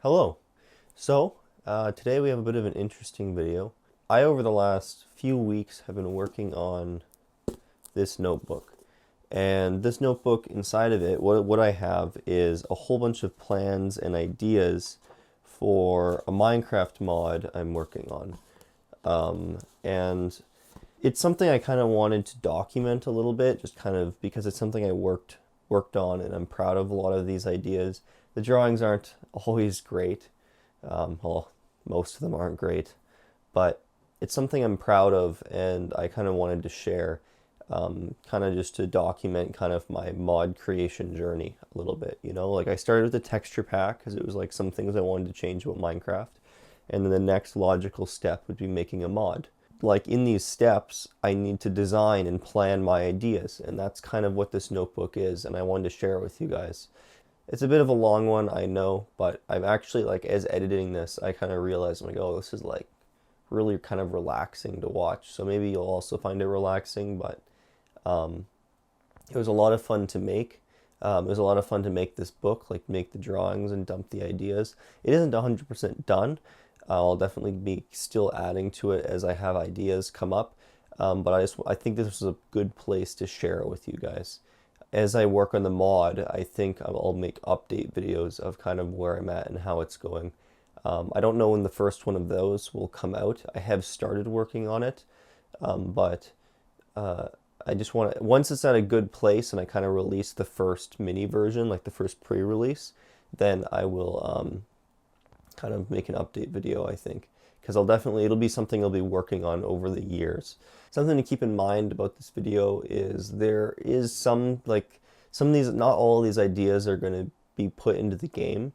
Hello. So, today we have a bit of an interesting video. I, over the last few weeks, have been working on this notebook. And this notebook, inside of it, what I have is a whole bunch of plans and ideas for a Minecraft mod I'm working on. And it's something I kind of wanted to document a little bit, just kind of because it's something I worked on, and I'm proud of a lot of these ideas. The drawings aren't always great. Well, most of them aren't great, but it's something I'm proud of, and I kind of wanted to share, kind of just to document kind of my mod creation journey a little bit. Like I started with the texture pack because it was like some things I wanted to change about Minecraft, and then the next logical step would be making a mod. Like in these steps, I need to design and plan my ideas, and that's kind of what this notebook is, and I wanted to share it with you guys. It's a bit of a long one, I know, but I've actually, like, as editing this, I kind of realized, I'm like, oh, this is like really kind of relaxing to watch. So maybe you'll also find it relaxing, but it was a lot of fun to make. It was a lot of fun to make this book, like make the drawings and dump the ideas. It isn't 100% done. I'll definitely be still adding to it as I have ideas come up. But I think this was a good place to share it with you guys. As I work on the mod, I think I'll make update videos of kind of where I'm at and how it's going. I don't know when the first one of those will come out. I have started working on it, but I just want to, once it's at a good place and I kind of release the first mini version, like the first pre-release, then I will kind of make an update video, I think. Because it'll be something I'll be working on over the years. Something to keep in mind about this video is there is some of these, not all of these ideas are going to be put into the game.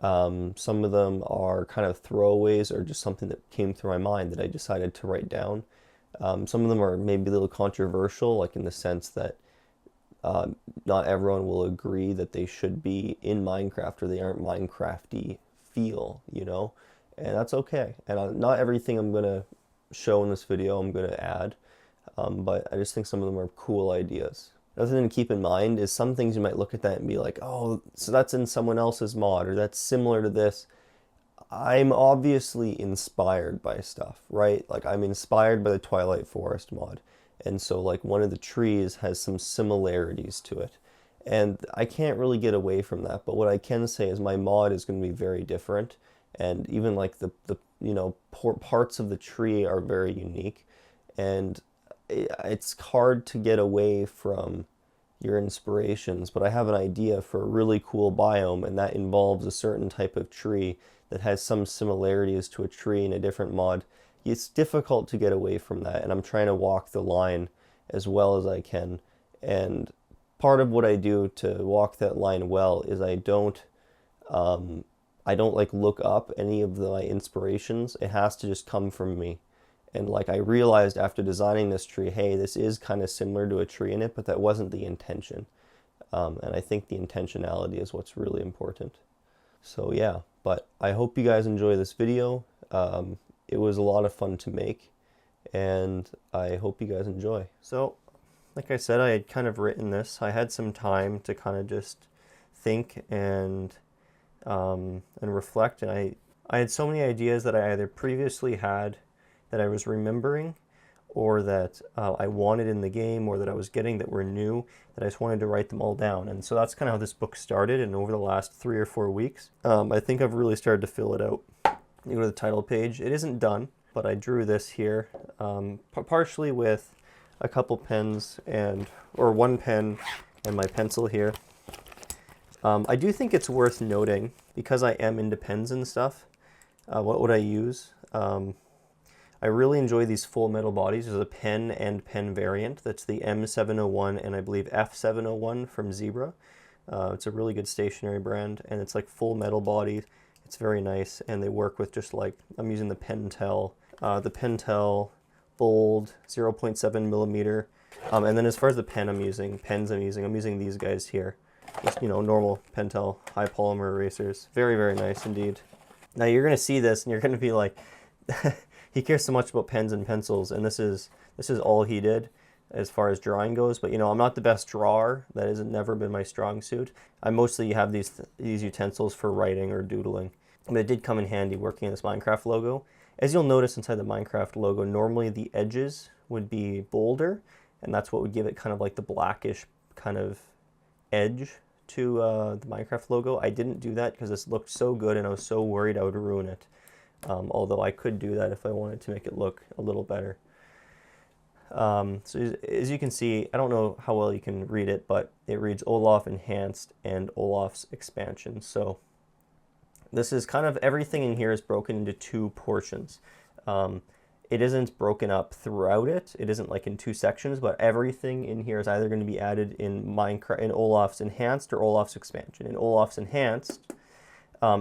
Some of them are kind of throwaways or just something that came through my mind that I decided to write down. Some of them are maybe a little controversial, like in the sense that not everyone will agree that they should be in Minecraft or they aren't Minecrafty feel, and that's okay. And not everything I'm going to show in this video I'm going to add, but I just think some of them are cool ideas. Another thing to keep in mind is some things you might look at that and be like, oh, so that's in someone else's mod, or that's similar to this. I'm obviously inspired by stuff, right? Like I'm inspired by the Twilight Forest mod. And so like one of the trees has some similarities to it. And I can't really get away from that. But what I can say is my mod is going to be very different. And even like the parts of the tree are very unique. And it's hard to get away from your inspirations, but I have an idea for a really cool biome, and that involves a certain type of tree that has some similarities to a tree in a different mod. It's difficult to get away from that, and I'm trying to walk the line as well as I can. And part of what I do to walk that line well is I don't like look up any of my inspirations. It has to just come from me. And like I realized after designing this tree, hey, this is kind of similar to a tree in it, but that wasn't the intention. And I think the intentionality is what's really important. So yeah, but I hope you guys enjoy this video. It was a lot of fun to make, and I hope you guys enjoy. So, like I said, I had kind of written this. I had some time to kind of just think and reflect, and I had so many ideas that I either previously had that I was remembering, or that I wanted in the game, or that I was getting that were new, that I just wanted to write them all down. And so that's kind of how this book started, and over the last 3 or 4 weeks, I think I've really started to fill it out. You go to the title page. It isn't done, but I drew this here, partially with a couple pens or one pen and my pencil here. I do think it's worth noting, because I am into pens and stuff, what would I use? I really enjoy these full metal bodies. There's a pen and pen variant. That's the M701 and I believe F701 from Zebra. It's a really good stationery brand, and it's like full metal body. It's very nice, and they work with just like, I'm using the Pentel Bold 0.7 millimeter. And then as far as the I'm using these guys here. Just, normal Pentel high polymer erasers. Very, very nice indeed. Now you're going to see this and you're going to be like, he cares so much about pens and pencils, and this is all he did as far as drawing goes. But I'm not the best drawer. That has never been my strong suit. I mostly have these utensils for writing or doodling. but it did come in handy working in this Minecraft logo. As you'll notice inside the Minecraft logo, normally the edges would be bolder, and that's what would give it kind of like the blackish kind of edge to the Minecraft logo. I didn't do that because this looked so good and I was so worried I would ruin it. Although I could do that if I wanted to make it look a little better. So as you can see, I don't know how well you can read it, but it reads Olaf Enhanced and Olaf's Expansion. So this is kind of everything in here is broken into two portions. It isn't broken up throughout it. It isn't like in two sections, but everything in here is either going to be added in Minecraft, in Olaf's Enhanced or Olaf's Expansion. In Olaf's Enhanced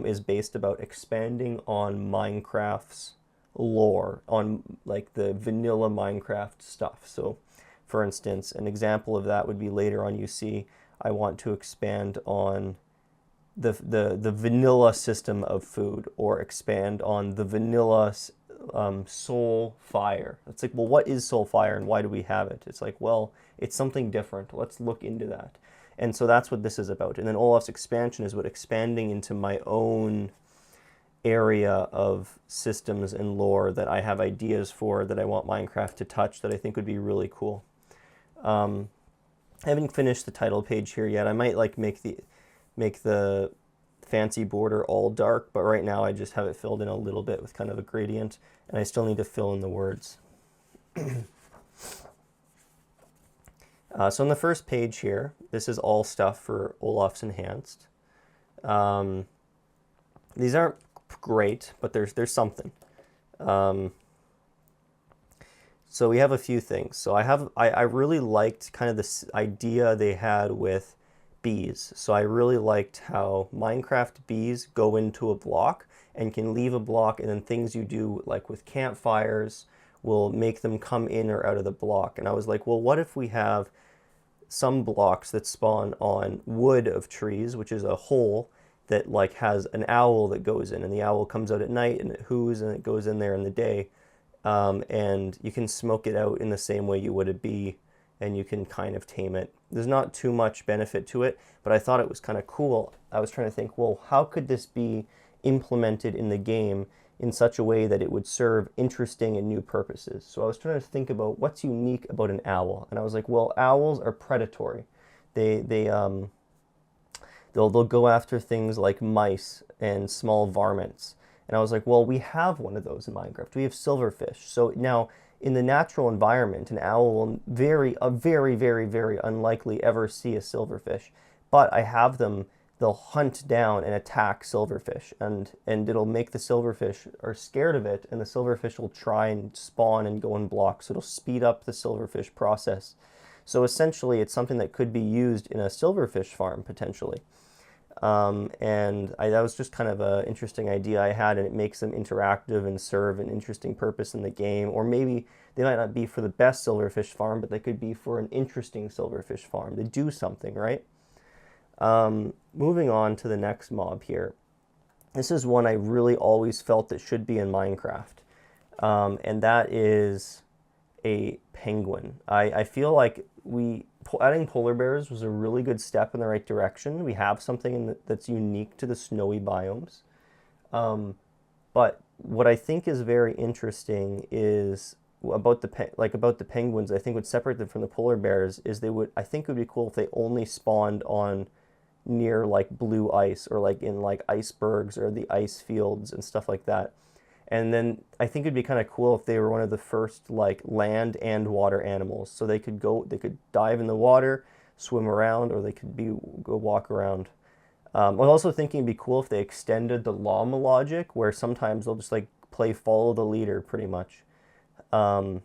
is based about expanding on Minecraft's lore, on like the vanilla Minecraft stuff. So for instance, an example of that would be later on you see I want to expand on the vanilla system of food, or expand on the vanilla soul fire. It's like, well, what is soul fire and why do we have it? It's like, well, it's something different. Let's look into that. And so that's what this is about. And then Olaf's Expansion is what expanding into my own area of systems and lore that I have ideas for, that I want Minecraft to touch, that I think would be really cool. I haven't finished the title page here yet. I might like make the fancy border all dark, but right now I just have it filled in a little bit with kind of a gradient, and I still need to fill in the words. So on the first page here, this is all stuff for Olaf's Enhanced. These aren't great, but there's something. So we have a few things. So I really liked kind of this idea they had with bees. So I really liked how Minecraft bees go into a block and can leave a block, and then things you do like with campfires will make them come in or out of the block. And I was like, well, what if we have some blocks that spawn on wood of trees, which is a hole that like has an owl that goes in, and the owl comes out at night and it hoos and it goes in there in the day. And you can smoke it out in the same way you would a bee, and you can kind of tame it. There's not too much benefit to it, but I thought it was kind of cool. I was trying to think, well, how could this be implemented in the game in such a way that it would serve interesting and new purposes? So I was trying to think about what's unique about an owl, and I was like, well, owls are predatory. They'll go after things like mice and small varmints. And I was like, well, we have one of those in Minecraft. We have silverfish. So now in the natural environment, an owl will very, very unlikely ever see a silverfish. But I have them, they'll hunt down and attack silverfish, and it'll make the silverfish are scared of it, and the silverfish will try and spawn and go in blocks. So it'll speed up the silverfish process. So essentially it's something that could be used in a silverfish farm potentially. And that was just kind of an interesting idea I had, and it makes them interactive and serve an interesting purpose in the game. Or maybe they might not be for the best silverfish farm, but they could be for an interesting silverfish farm. They do something, right? Moving on to the next mob here. This is one I really always felt that should be in Minecraft, and that is a penguin. I feel like adding polar bears was a really good step in the right direction. We have something that's unique to the snowy biomes. But what I think is very interesting is about the penguins. I think would separate them from the polar bears is I think it would be cool if they only spawned on near like blue ice, or like in like icebergs or the ice fields and stuff like that. And then I think it'd be kind of cool if they were one of the first like land and water animals. So they could dive in the water, swim around, or they could go walk around. I was also thinking it'd be cool if they extended the llama logic, where sometimes they'll just like play follow the leader pretty much. I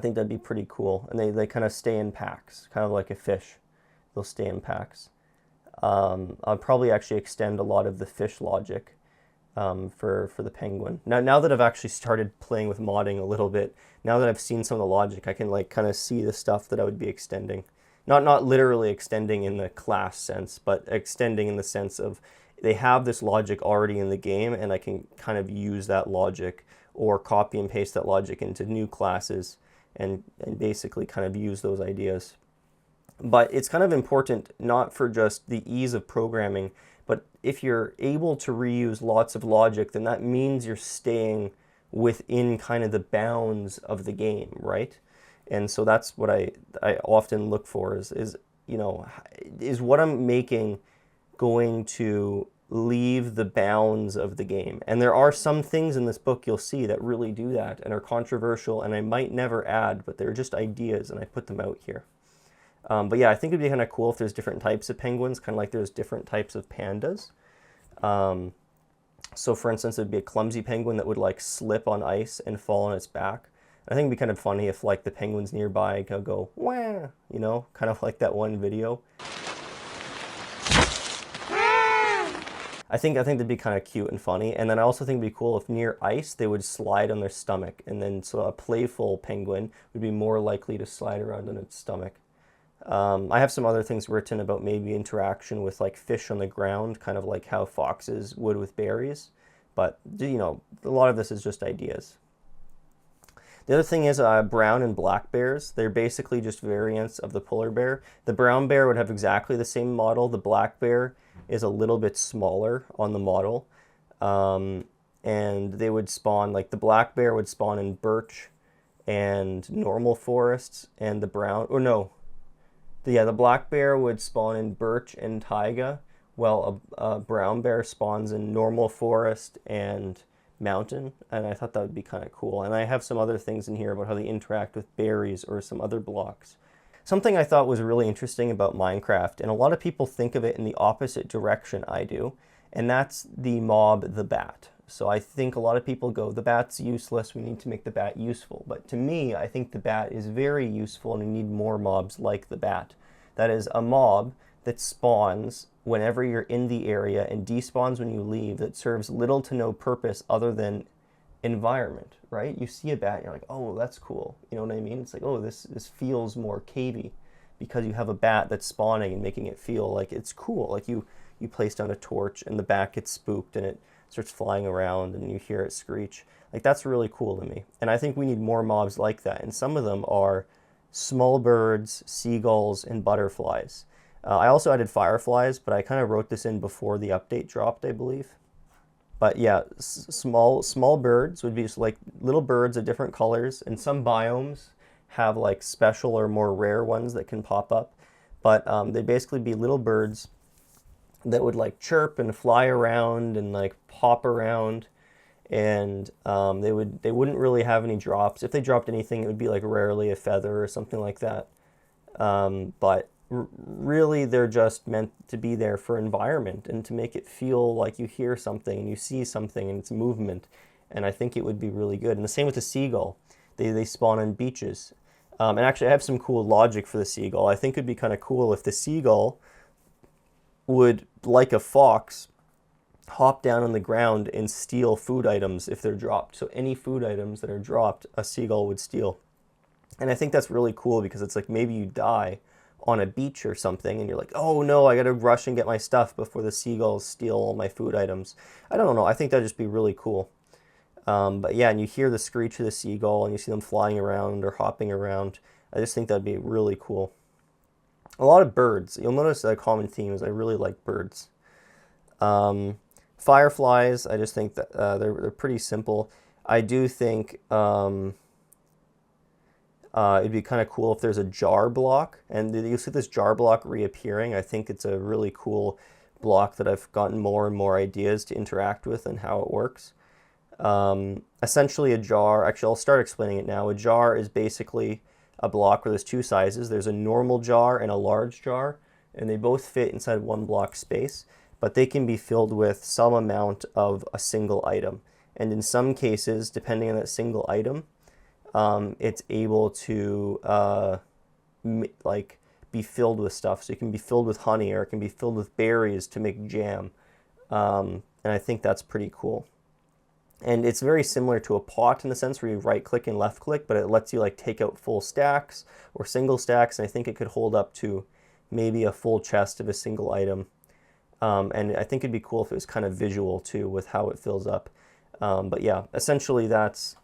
think that'd be pretty cool. And they kind of stay in packs, kind of like a fish. They'll stay in packs. I'll probably actually extend a lot of the fish logic for the penguin. Now that I've actually started playing with modding a little bit, now that I've seen some of the logic, I can like kind of see the stuff that I would be extending. Not literally extending in the class sense, but extending in the sense of they have this logic already in the game, and I can kind of use that logic or copy and paste that logic into new classes and basically kind of use those ideas. But it's kind of important, not for just the ease of programming, but if you're able to reuse lots of logic, then that means you're staying within kind of the bounds of the game, right? And so that's what I often look for is you know, is what I'm making going to leave the bounds of the game? And there are some things in this book you'll see that really do that and are controversial, and I might never add, but they're just ideas and I put them out here. But yeah, I think it'd be kind of cool if there's different types of penguins, kind of like there's different types of pandas. So for instance, it'd be a clumsy penguin that would like slip on ice and fall on its back. I think it'd be kind of funny if like the penguins nearby could go, wah, you know, kind of like that one video. I think that'd be kind of cute and funny. And then I also think it'd be cool if near ice they would slide on their stomach, and then so a playful penguin would be more likely to slide around on its stomach. I have some other things written about maybe interaction with like fish on the ground, kind of like how foxes would with berries. But, you know, a lot of this is just ideas. The other thing is brown and black bears. They're basically just variants of the polar bear. The brown bear would have exactly the same model. The black bear is a little bit smaller on the model. And they would spawn, like the black bear would spawn in birch and normal forests, and the brown, or no, the black bear would spawn in birch and taiga, while a brown bear spawns in normal forest and mountain. And I thought that would be kind of cool. And I have some other things in here about how they interact with berries or some other blocks. Something I thought was really interesting about Minecraft, and a lot of people think of it in the opposite direction I do, and that's the mob, the bat. So I think a lot of people go, the bat's useless, we need to make the bat useful. But to me, I think the bat is very useful, and we need more mobs like the bat. That is a mob that spawns whenever you're in the area and despawns when you leave, that serves little to no purpose other than environment, right? You see a bat and you're like, oh, that's cool. You know what I mean? It's like, oh, this feels more cavey because you have a bat that's spawning and making it feel like it's cool. Like you place down a torch and the bat gets spooked and it starts flying around and you hear it screech. Like, that's really cool to me. And I think we need more mobs like that. And some of them are small birds, seagulls, and butterflies. I also added fireflies, but I kind of wrote this in before the update dropped, I believe. But yeah, small birds would be just like little birds of different colors, and some biomes have like special or more rare ones that can pop up. But they'd basically be little birds that would like chirp and fly around and like pop around, and they wouldn't really have any drops. If they dropped anything, it would be like rarely a feather or something like that. But really they're just meant to be there for environment and to make it feel like you hear something and you see something and it's movement, and I think it would be really good. And the same with the seagull. They spawn on beaches. And actually I have some cool logic for the seagull. I think it'd be kind of cool if the seagull would, like a fox, hop down on the ground and steal food items if they're dropped. So any food items that are dropped, a seagull would steal. And I think that's really cool because it's like maybe you die on a beach or something and you're like, oh no, I gotta rush and get my stuff before the seagulls steal all my food items. I don't know, I think that'd just be really cool. But yeah, and you hear the screech of the seagull and you see them flying around or hopping around. I just think that'd be really cool. A lot of birds. You'll notice a common theme is I really like birds. Fireflies, I just think that they're pretty simple. I do think it'd be kind of cool if there's a jar block, and you'll see this jar block reappearing. I think it's a really cool block that I've gotten more and more ideas to interact with and how it works. Essentially a jar, actually I'll start explaining it now. A jar is basically a block where there's two sizes. There's a normal jar and a large jar, and they both fit inside one block space, but they can be filled with some amount of a single item. And in some cases, depending on that single item, it's able to like be filled with stuff. So it can be filled with honey, or it can be filled with berries to make jam. And I think that's pretty cool. And it's very similar to a pot in the sense where you right click and left click, but it lets you like take out full stacks or single stacks. And I think it could hold up to maybe a full chest of a single item. And I think it'd be cool if it was kind of visual too with how it fills up. But yeah, essentially that's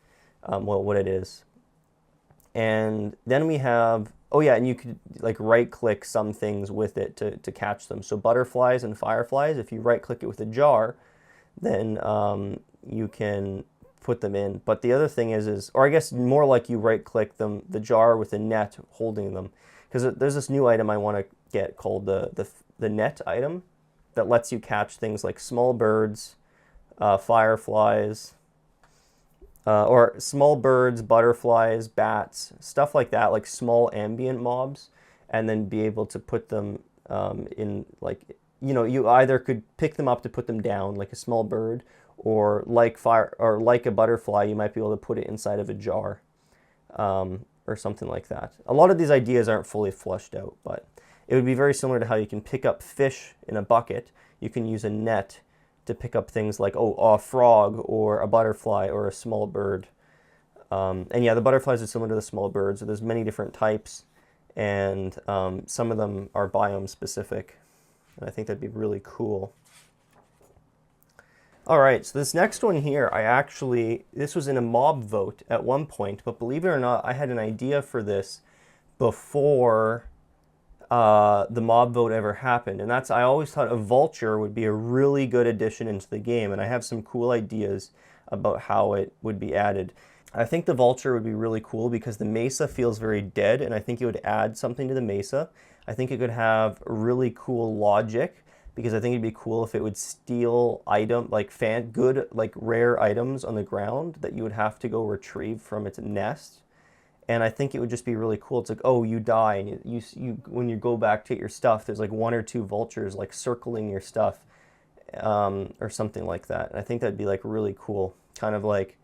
what it is. And then we have Oh yeah, and you could like right click some things with it to catch them. So butterflies and fireflies, if you right click it with a jar, then you can put them in. But the other thing is, or I guess more like you right click them, the jar with a net holding them. Because there's this new item I want to get called the net item that lets you catch things like small birds, fireflies, or small birds, butterflies, bats, stuff like that, like small ambient mobs, and then be able to put them in like, you either could pick them up to put them down like a small bird, or like fire or like a butterfly, you might be able to put it inside of a jar, or something like that. A lot of these ideas aren't fully fleshed out, but it would be very similar to how you can pick up fish in a bucket. You can use a net to pick up things like a frog or a butterfly or a small bird. And yeah, the butterflies are similar to the small birds. So there's many different types, and some of them are biome specific. And I think that'd be really cool. All right, so this next one here, this was in a mob vote at one point, but believe it or not, I had an idea for this before the mob vote ever happened. And I always thought a vulture would be a really good addition into the game, and I have some cool ideas about how it would be added. I think the vulture would be really cool because the mesa feels very dead, and I think it would add something to the mesa. I think it could have really cool logic, because I think it'd be cool if it would steal good, like rare items on the ground that you would have to go retrieve from its nest. And I think it would just be really cool. It's like, oh, you die, and you when you go back to get your stuff, there's like one or two vultures like circling your stuff, or something like that. And I think that'd be like really cool. Kind of like,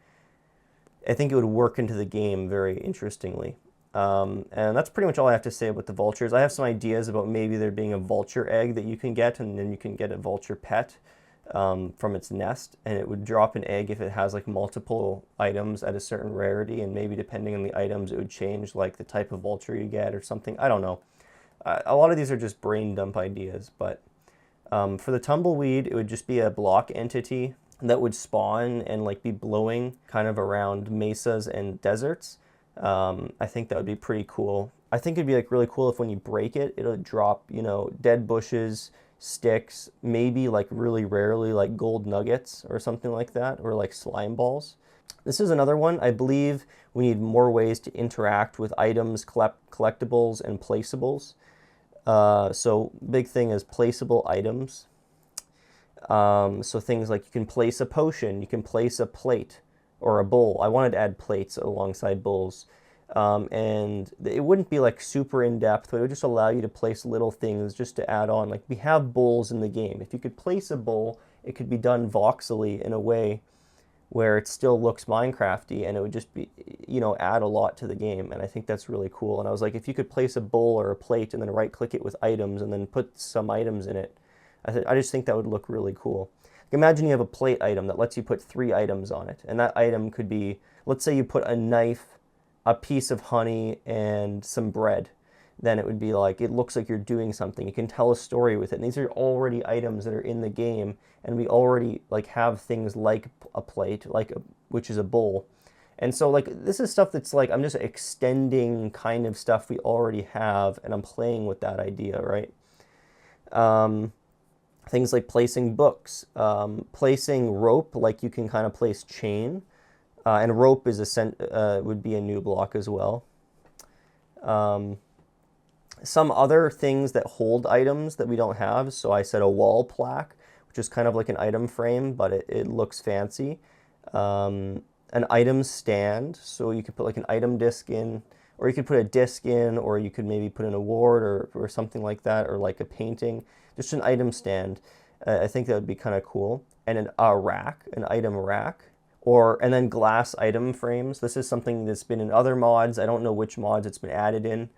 I think it would work into the game very interestingly. And that's pretty much all I have to say about the vultures. I have some ideas about maybe there being a vulture egg that you can get, and then you can get a vulture pet from its nest, and it would drop an egg if it has like multiple items at a certain rarity, and maybe depending on the items it would change like the type of vulture you get or something. I don't know. A lot of these are just brain dump ideas, but for the tumbleweed, it would just be a block entity that would spawn and like be blowing kind of around mesas and deserts. I think that would be pretty cool. I think it'd be like really cool if when you break it, it'll drop, dead bushes, sticks, maybe like really rarely like gold nuggets or something like that, or like slime balls. This is another one. I believe we need more ways to interact with items, collectibles, and placeables. So big thing is placeable items. So things like you can place a potion, you can place a plate, or a bowl. I wanted to add plates alongside bowls. And it wouldn't be like super in-depth, but it would just allow you to place little things just to add on. Like we have bowls in the game. If you could place a bowl, it could be done voxely in a way where it still looks Minecrafty, and it would just be, add a lot to the game. And I think that's really cool. And I was like, if you could place a bowl or a plate and then right click it with items and then put some items in it, I just think that would look really cool. Imagine you have a plate item that lets you put 3 items on it, and that item could be, let's say you put a knife, a piece of honey, and some bread. Then it would be like, it looks like you're doing something. You can tell a story with it. And these are already items that are in the game, and we already like have things like a plate, which is a bowl. And so like this is stuff that's like, I'm just extending kind of stuff we already have, and I'm playing with that idea, right? Things like placing books, placing rope, like you can kind of place chain, and rope is would be a new block as well. Some other things that hold items that we don't have. So I said a wall plaque, which is kind of like an item frame, but it looks fancy. An item stand, so you could put like an item disc in, or you could put a disc in, or you could maybe put an award or something like that, or like a painting. Just an item stand. I think that would be kind of cool. And an item rack, and then glass item frames. This is something that's been in other mods. I don't know which mods it's been added in,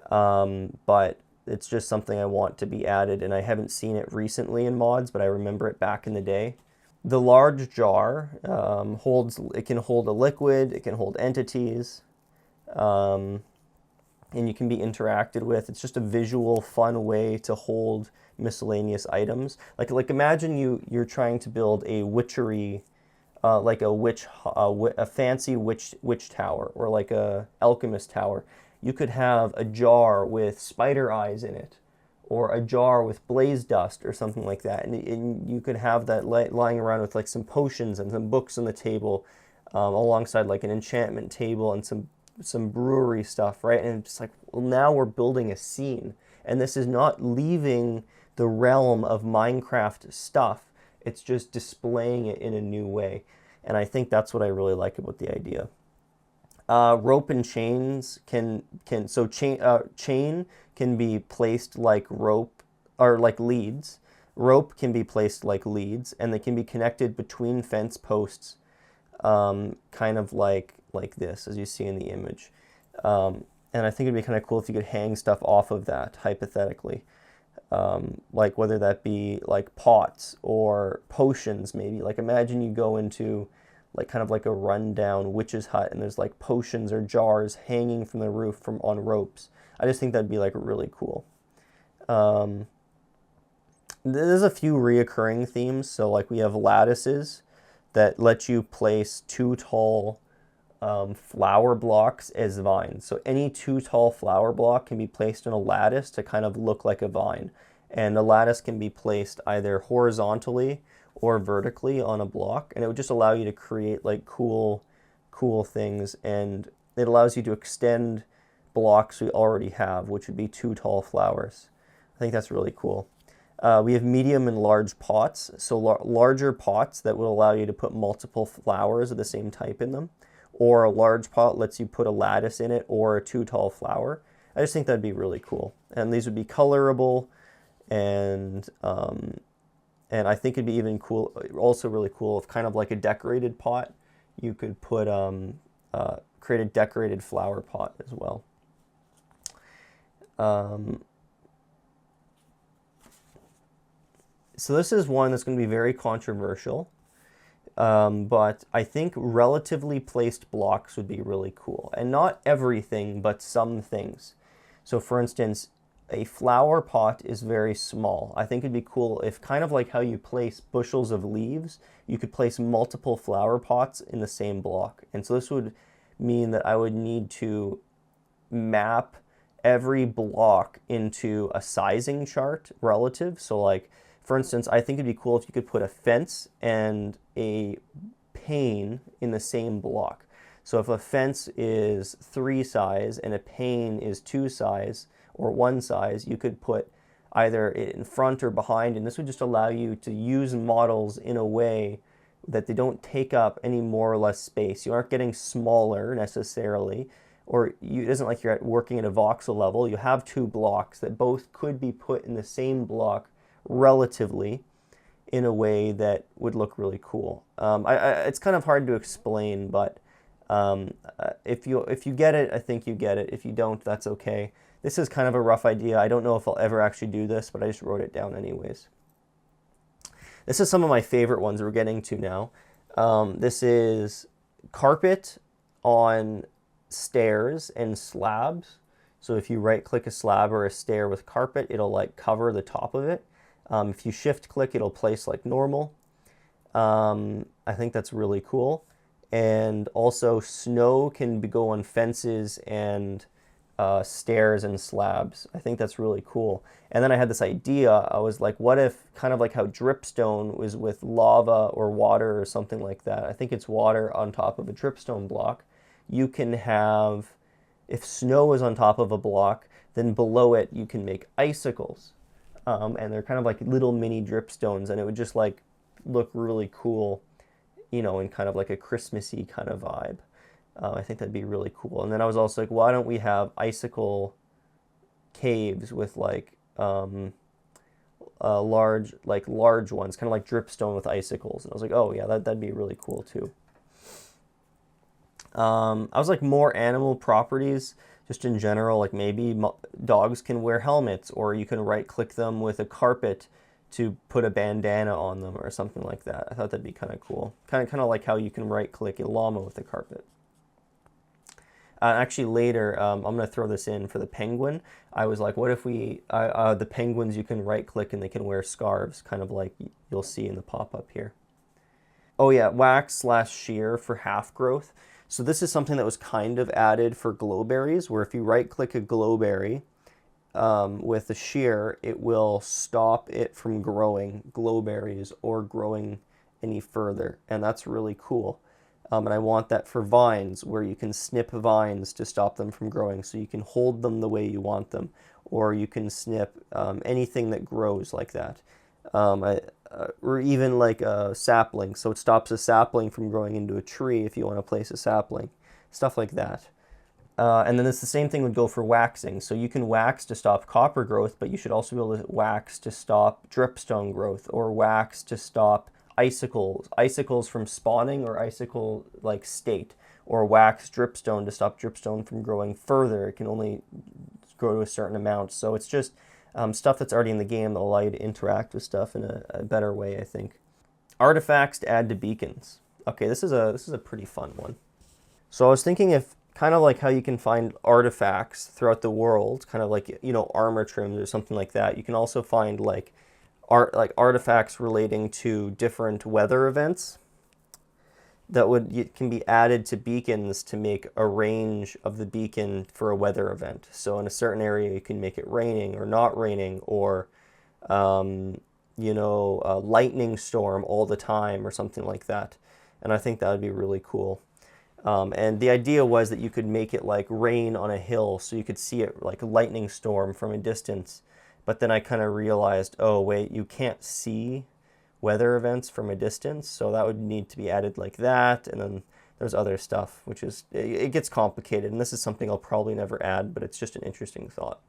but it's just something I want to be added, and I haven't seen it recently in mods, but I remember it back in the day. The large jar it can hold a liquid, it can hold entities, and you can be interacted with. It's just a visual, fun way to hold miscellaneous items. Like imagine you're trying to build a witchery, like a fancy witch tower, or like a alchemist tower, you could have a jar with spider eyes in it, or a jar with blaze dust or something like that. And you could have that lying around with like some potions and some books on the table, alongside like an enchantment table and some brewery stuff, right? And it's like, well, now we're building a scene. And this is not leaving the realm of Minecraft stuff. It's just displaying it in a new way. And I think that's what I really like about the idea. Rope and chains chain can be placed like rope or like leads. Rope can be placed like leads, and they can be connected between fence posts, kind of like this, as you see in the image. And I think it'd be kind of cool if you could hang stuff off of that, hypothetically. Like whether that be like pots or potions, maybe. Like imagine you go into like kind of like a rundown witch's hut and there's like potions or jars hanging from the roof on ropes. I just think that'd be like really cool. There's a few reoccurring themes. So like we have lattices that let you place 2 tall flower blocks as vines. So any 2 tall flower block can be placed in a lattice to kind of look like a vine. And the lattice can be placed either horizontally or vertically on a block, and it would just allow you to create like cool things, and it allows you to extend blocks we already have, which would be 2 tall flowers. I think that's really cool. We have medium and large pots, so larger pots that will allow you to put multiple flowers of the same type in them, or a large pot lets you put a lattice in it or a 2 tall flower. I just think that'd be really cool, and these would be colorable, and I think it'd be even cool, also really cool, if kind of like a decorated pot, you could put create a decorated flower pot as well. So this is one that's going to be very controversial, but I think relatively placed blocks would be really cool. And not everything, but some things. So for instance, a flower pot is very small. I think it'd be cool if, kind of like how you place bushels of leaves, you could place multiple flower pots in the same block. And so this would mean that I would need to map every block into a sizing chart relative. So like, for instance, I think it'd be cool if you could put a fence and a pane in the same block. So if a fence is 3 size and a pane is 2 size, or 1 size, you could put either in front or behind, and this would just allow you to use models in a way that they don't take up any more or less space. You aren't getting smaller necessarily, or it isn't like you're working at a voxel level. You have 2 blocks that both could be put in the same block relatively in a way that would look really cool. It's kind of hard to explain, but if you get it, I think you get it. If you don't, that's okay. This is kind of a rough idea. I don't know if I'll ever actually do this, but I just wrote it down anyways. This is some of my favorite ones we're getting to now. This is carpet on stairs and slabs. So if you right click a slab or a stair with carpet, it'll like cover the top of it. If you shift click, it'll place like normal. I think that's really cool. And also snow can go on fences and stairs and slabs. I think that's really cool. And then I had this idea. I was like, what if, kind of like how dripstone was with lava or water or something like that. I think it's water on top of a dripstone block. You can have, if snow is on top of a block, then below it you can make icicles. And they're kind of like little mini dripstones, and it would just like look really cool, you know, in kind of like a Christmassy kind of vibe. I think that'd be really cool. And then I was also like, why don't we have icicle caves with like large ones, kind of like dripstone with icicles. And I was like, oh yeah, that'd be really cool too. I was like, more animal properties just in general, like maybe dogs can wear helmets, or you can right click them with a carpet to put a bandana on them or something like that. I thought that'd be kind of cool. Kind of like how you can right click a llama with a carpet. Actually later, I'm going to throw this in for the penguin. I was like, what if we, the penguins, you can right click and they can wear scarves, kind of like you'll see in the pop-up here. Oh yeah, wax/shear for half growth. So this is something that was kind of added for glowberries, where if you right-click a glowberry with a shear, it will stop it from growing glowberries or growing any further, and that's really cool. And I want that for vines, where you can snip vines to stop them from growing, so you can hold them the way you want them, or you can snip anything that grows like that. Or even like a sapling, so it stops a sapling from growing into a tree if you want to place a sapling, stuff like that. And then it's the same thing would go for waxing. So you can wax to stop copper growth, but you should also be able to wax to stop dripstone growth, or wax to stop icicles from spawning, or icicle like state, or wax dripstone to stop dripstone from growing further. It can only grow to a certain amount. So it's just stuff that's already in the game that will allow you to interact with stuff in a better way, I think. Artifacts to add to beacons. Okay, this is a pretty fun one. So I was thinking, if kind of like how you can find artifacts throughout the world, kind of like, you know, armor trims or something like that, you can also find like artifacts relating to different weather events that can be added to beacons to make a range of the beacon for a weather event. So in a certain area, you can make it raining or not raining, or you know, a lightning storm all the time or something like that. And I think that would be really cool. And the idea was that you could make it like rain on a hill, so you could see it like a lightning storm from a distance. But then I kind of realized, oh wait, you can't see weather events from a distance, so that would need to be added like that. And then there's other stuff, which is, it gets complicated, and this is something I'll probably never add, but it's just an interesting thought.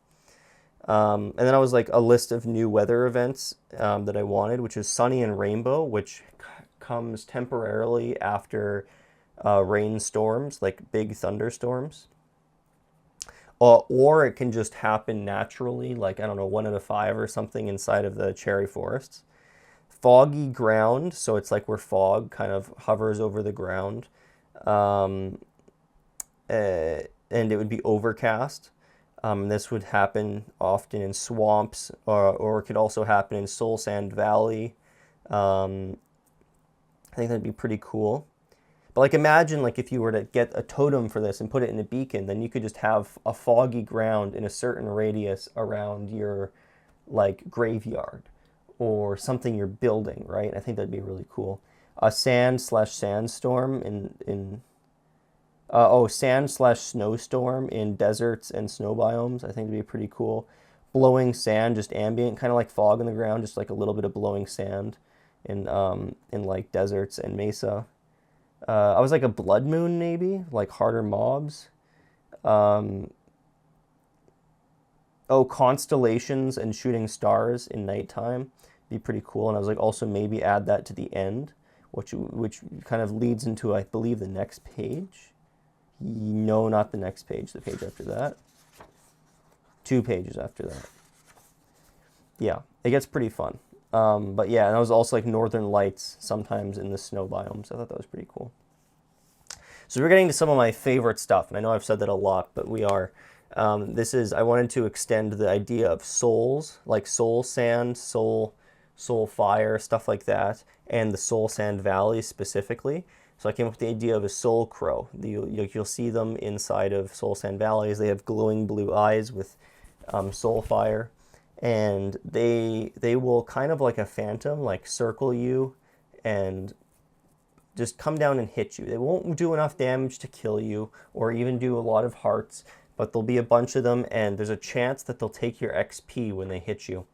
And then I was like, a list of new weather events that I wanted, which is sunny and rainbow, which comes temporarily after rainstorms, like big thunderstorms. Or it can just happen naturally, like, I don't know, 1 out of 5 or something inside of the cherry forests. Foggy ground, so it's like where fog kind of hovers over the ground. And it would be overcast. This would happen often in swamps, or it could also happen in Soul Sand Valley. I think that'd be pretty cool. But like, imagine like if you were to get a totem for this and put it in a beacon, then you could just have a foggy ground in a certain radius around your like graveyard or something you're building, right? I think that'd be really cool. A sand/sandstorm sand/snowstorm in deserts and snow biomes, I think would be pretty cool. Blowing sand, just ambient, kind of like fog in the ground, just like a little bit of blowing sand in like deserts and mesa. I was like a blood moon, maybe like harder mobs. Constellations and shooting stars in nighttime, be pretty cool. And I was like, also maybe add that to the end, which kind of leads into, I believe, the next page. No, not the next page. The page after that. 2 pages after that. Yeah, it gets pretty fun. But yeah, and I was also like northern lights sometimes in the snow biomes. I thought that was pretty cool. So we're getting to some of my favorite stuff, and I know I've said that a lot, but we are. I wanted to extend the idea of souls, like soul sand, soul fire, stuff like that, and the Soul Sand Valley specifically. So I came up with the idea of a soul crow. You'll see them inside of Soul Sand Valleys. They have glowing blue eyes with soul fire. And they will kind of like a phantom, like circle you and just come down and hit you. They won't do enough damage to kill you or even do a lot of hearts, but there'll be a bunch of them, and there's a chance that they'll take your XP when they hit you.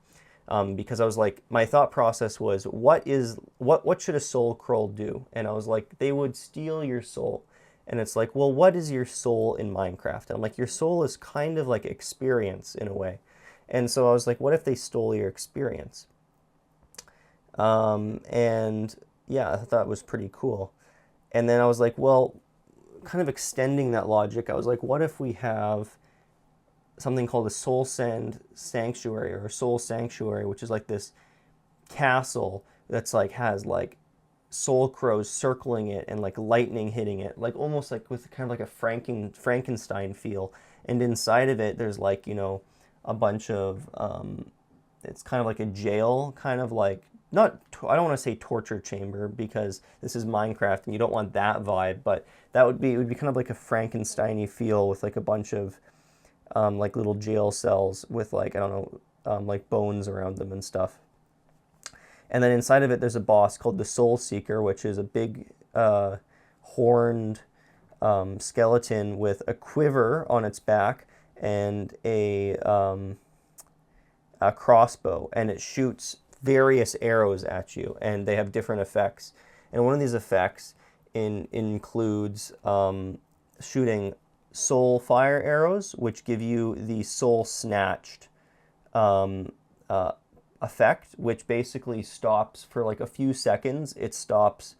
Because I was like, my thought process was, what should a soul crow do? And I was like, they would steal your soul. And it's like, well, what is your soul in Minecraft? And I'm like, your soul is kind of like experience in a way. And so I was like, what if they stole your experience? And yeah, I thought that was pretty cool. And then I was like, well, kind of extending that logic, I was like, what if we have something called a Soul Sand Sanctuary, or Soul Sanctuary, which is like this castle that's like has like soul crows circling it and like lightning hitting it, like almost like with kind of like a Frankenstein feel. And inside of it, there's like, you know, a bunch of it's kind of like a jail, kind of like not, I don't want to say torture chamber because this is Minecraft and you don't want that vibe, but that would be, it would be kind of like a Frankenstein-y feel with like a bunch of like little jail cells with like, I don't know, like bones around them and stuff. And then inside of it, there's a boss called the Soul Seeker, which is a big horned skeleton with a quiver on its back and a crossbow, and it shoots various arrows at you, and they have different effects. And one of these effects includes shooting soul fire arrows, which give you the soul snatched effect, which basically stops for like a few seconds. It stops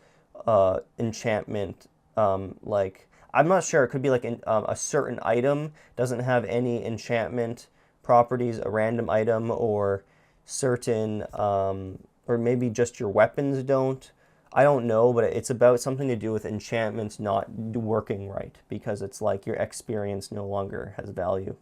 enchantment. Like, I'm not sure. It could be like a certain item doesn't have any enchantment properties, a random item, or certain, or maybe just your weapons don't. I don't know, but it's about something to do with enchantments not working right, because it's like your experience no longer has value.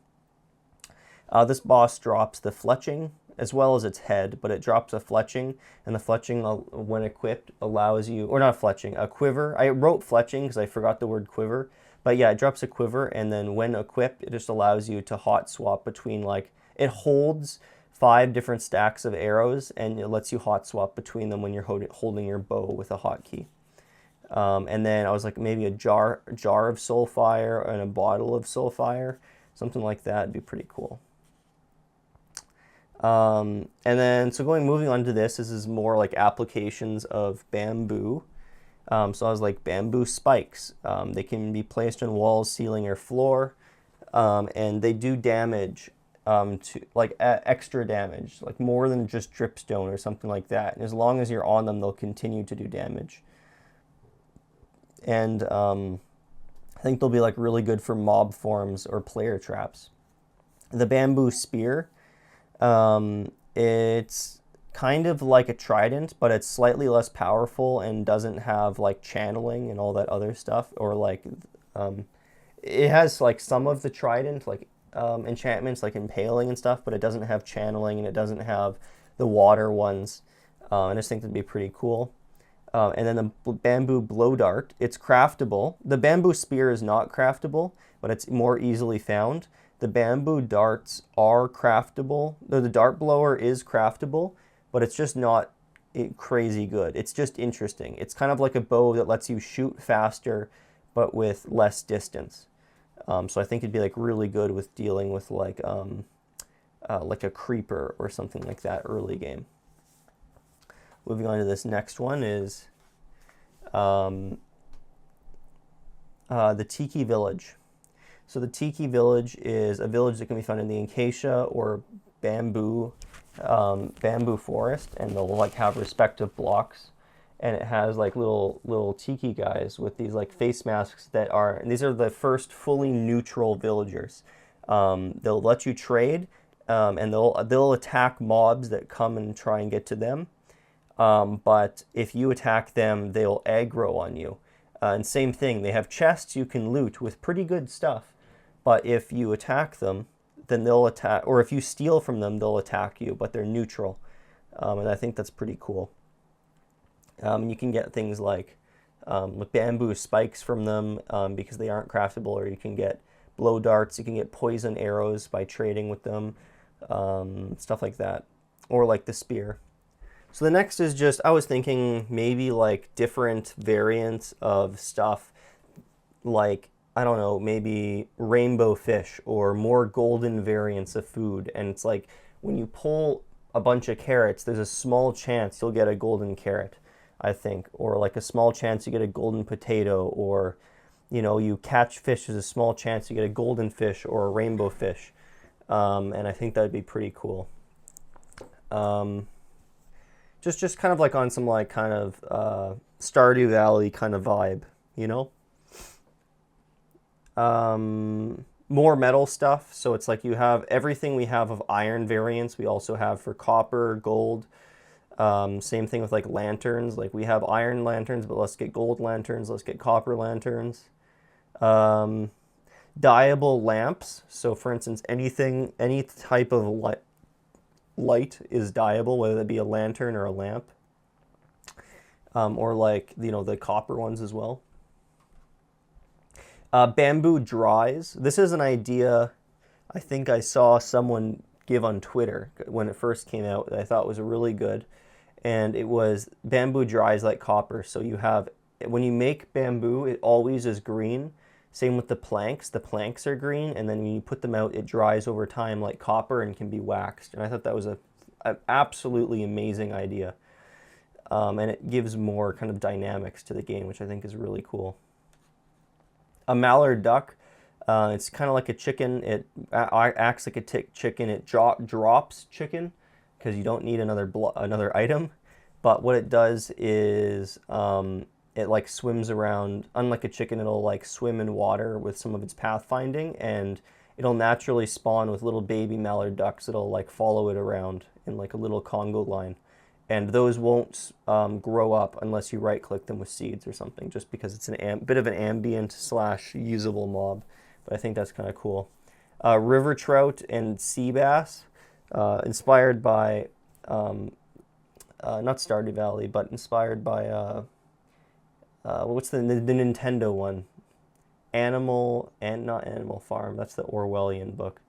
This boss drops the fletching as well as its head, but it drops a fletching, and the fletching, when equipped, allows you, or not fletching, a quiver. I wrote fletching because I forgot the word quiver, but yeah, it drops a quiver, and then when equipped, it just allows you to hot swap between, like, it holds 5 different stacks of arrows, and it lets you hot swap between them when you're holding your bow with a hotkey. And then I was like, maybe a jar of soul fire and a bottle of soul fire, something like that would be pretty cool. And then, so moving on to this is more like applications of bamboo. So I was like, bamboo spikes. They can be placed on walls, ceiling, or floor, and they do damage, to like extra damage, like more than just dripstone or something like that. And as long as you're on them, they'll continue to do damage. And I think they'll be like really good for mob forms or player traps. The bamboo spear. It's kind of like a trident, but it's slightly less powerful and doesn't have like channeling and all that other stuff, or like it has like some of the trident, like enchantments like impaling and stuff, but it doesn't have channeling and it doesn't have the water ones. I just think that'd be pretty cool. And then the bamboo blow dart, it's craftable. The bamboo spear is not craftable, but it's more easily found. The bamboo darts are craftable. The dart blower is craftable, but it's just not crazy good. It's just interesting. It's kind of like a bow that lets you shoot faster, but with less distance. So I think it'd be like really good with dealing with like a creeper or something like that early game. Moving on to this next one is the Tiki Village. So the Tiki Village is a village that can be found in the acacia or bamboo forest, and they'll like have respective blocks, and it has like little tiki guys with these like face masks that are, and these are the first fully neutral villagers. They'll let you trade, and they'll attack mobs that come and try and get to them. But if you attack them, they'll aggro on you. And same thing, they have chests you can loot with pretty good stuff. But if you attack them, then they'll attack, or if you steal from them, they'll attack you, but they're neutral. And I think that's pretty cool. And you can get things like bamboo spikes from them because they aren't craftable, or you can get blow darts, you can get poison arrows by trading with them, stuff like that, or like the spear. So the next is just, I was thinking maybe like different variants of stuff, like, I don't know, maybe rainbow fish or more golden variants of food. And it's like, when you pull a bunch of carrots, there's a small chance you'll get a golden carrot, I think. Or like a small chance you get a golden potato, or, you know, you catch fish, there's a small chance you get a golden fish or a rainbow fish. And I think that'd be pretty cool. Just kind of like on some like kind of Stardew Valley kind of vibe, you know? More metal stuff, so it's like you have everything we have of iron variants, we also have for copper, gold. Same thing with like lanterns, like we have iron lanterns, but let's get gold lanterns, let's get copper lanterns. Dyeable lamps, so for instance, any type of light is dyeable, whether it be a lantern or a lamp. or like, you know, the copper ones as well. Bamboo dries. This is an idea I think I saw someone give on Twitter when it first came out that I thought was really good. And it was bamboo dries like copper. So you have, when you make bamboo, it always is green. Same with the planks. The planks are green, and then when you put them out, it dries over time like copper and can be waxed. And I thought that was an absolutely amazing idea. And it gives more kind of dynamics to the game, which I think is really cool. A mallard duck, it's kind of like a chicken. It acts like a chicken. It drops chicken because you don't need another item. But what it does is it like swims around. Unlike a chicken, it'll like swim in water with some of its pathfinding, and it'll naturally spawn with little baby mallard ducks that'll like follow it around in like a little Congo line. And those won't grow up unless you right-click them with seeds or something, just because it's a bit of an ambient / usable mob. But I think that's kind of cool. River trout and sea bass, inspired by, not Stardew Valley, but inspired by, what's the Nintendo one? Not Animal Farm, that's the Orwellian book.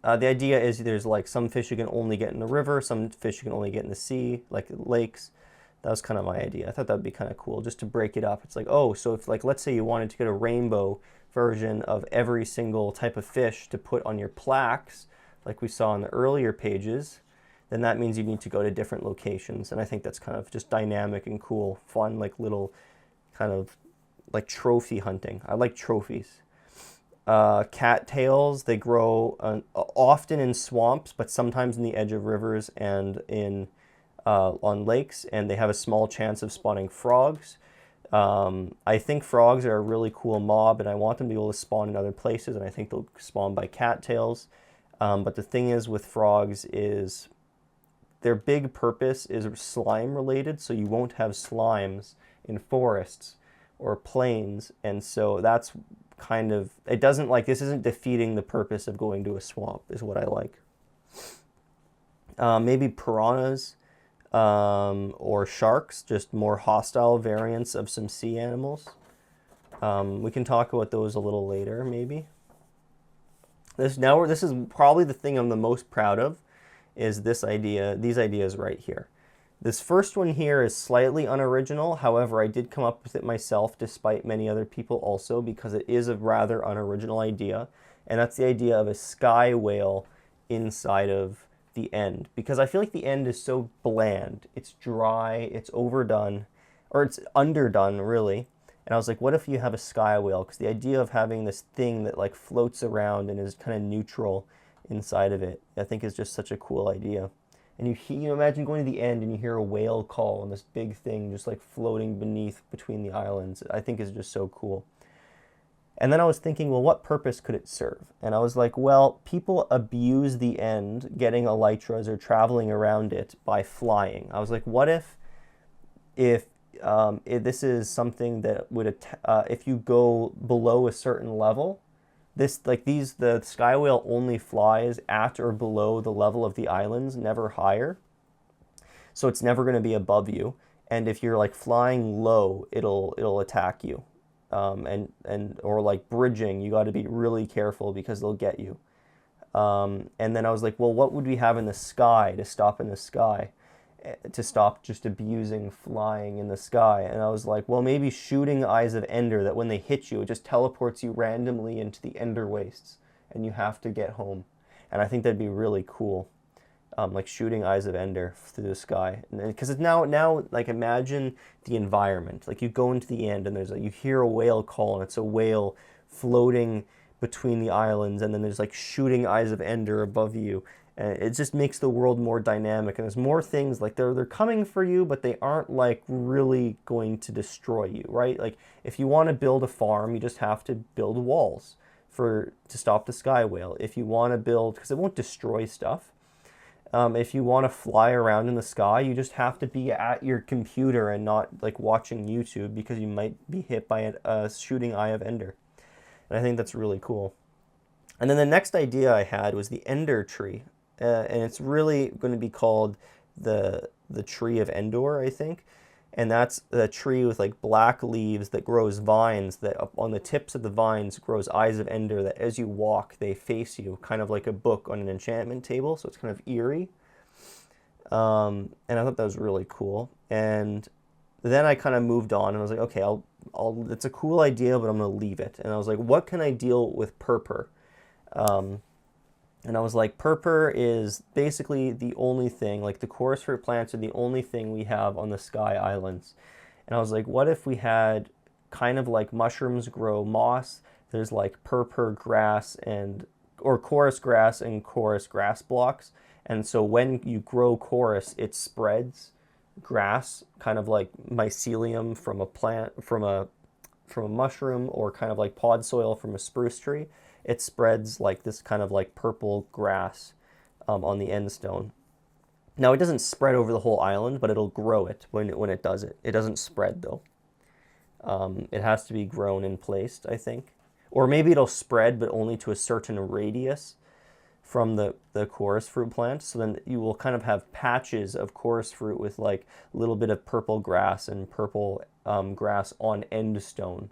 The idea is there's like some fish you can only get in the river, some fish you can only get in the sea, like lakes. That was kind of my idea. I thought that'd be kind of cool just to break it up. It's like, oh, so if like, let's say you wanted to get a rainbow version of every single type of fish to put on your plaques, like we saw in the earlier pages, then that means you need to go to different locations. And I think that's kind of just dynamic and cool, fun, like little kind of like trophy hunting. I like trophies. Cattails, they grow often in swamps, but sometimes in the edge of rivers and in on lakes, and they have a small chance of spawning frogs. I think frogs are a really cool mob, and I want them to be able to spawn in other places, and I think they'll spawn by cattails. But the thing is with frogs is their big purpose is slime related, so you won't have slimes in forests or plains, and so that's kind of, it doesn't like, this isn't defeating the purpose of going to a swamp, is what I like. Maybe piranhas or sharks, just more hostile variants of some sea animals. We can talk about those a little later, maybe. This is probably the thing I'm the most proud of, is this idea, these ideas right here. This first one here is slightly unoriginal. However, I did come up with it myself, despite many other people also, because it is a rather unoriginal idea. And that's the idea of a sky whale inside of the end. Because I feel like the end is so bland. It's dry, it's overdone, or it's underdone, really. And I was like, what if you have a sky whale? Because the idea of having this thing that like floats around and is kind of neutral inside of it, I think is just such a cool idea. And you imagine going to the end and you hear a whale call and this big thing just like floating between the islands. I think is just so cool. And then I was thinking, well, what purpose could it serve? And I was like, well, people abuse the end, getting elytras or traveling around it by flying. I was like, what if this is something that would, if you go below a certain level, the sky whale only flies at or below the level of the islands, never higher. So it's never going to be above you. And if you're like flying low, it'll attack you. Or like bridging, you got to be really careful because they'll get you. And then I was like, well, what would we have in the sky to stop in the sky? To stop just abusing flying in the sky. And I was like, well, maybe shooting Eyes of Ender, that when they hit you, it just teleports you randomly into the Ender Wastes and you have to get home. And I think that'd be really cool. Like shooting Eyes of Ender through the sky. Because it's now like, imagine the environment. Like you go into the end and you hear a whale call, and it's a whale floating between the islands, and then there's like shooting Eyes of Ender above you. And it just makes the world more dynamic, and there's more things like they're coming for you, but they aren't like really going to destroy you, right? Like if you want to build a farm, you just have to build walls to stop the sky whale. If you want to build, because it won't destroy stuff. If you want to fly around in the sky, you just have to be at your computer and not like watching YouTube, because you might be hit by a shooting Eye of Ender. And I think that's really cool. And then the next idea I had was the Ender Tree. And it's really going to be called the the tree of Endor, I think. And that's the tree with like black leaves that grows vines, that on the tips of the vines grows eyes of Ender, that as you walk they face you, kind of like a book on an enchantment table. So it's kind of eerie. And I thought that was really cool. And then I kind of moved on and I was like, okay, it's a cool idea, but I'm gonna leave it. And I was like, what can I deal with purpur? And I was like, purpur is basically the only thing, like the chorus fruit plants are the only thing we have on the Sky Islands. And I was like, what if we had kind of like mushrooms grow moss, there's like purpur grass or chorus grass and chorus grass blocks. And so when you grow chorus, it spreads grass, kind of like mycelium from a plant, from a mushroom, or kind of like pod soil from a spruce tree. It spreads like this kind of like purple grass on the end stone. Now it doesn't spread over the whole island, but it'll grow it when it does it. It doesn't spread though. It has to be grown and placed, I think. Or maybe it'll spread, but only to a certain radius from the chorus fruit plant. So then you will kind of have patches of chorus fruit with like a little bit of purple grass and purple grass on end stone.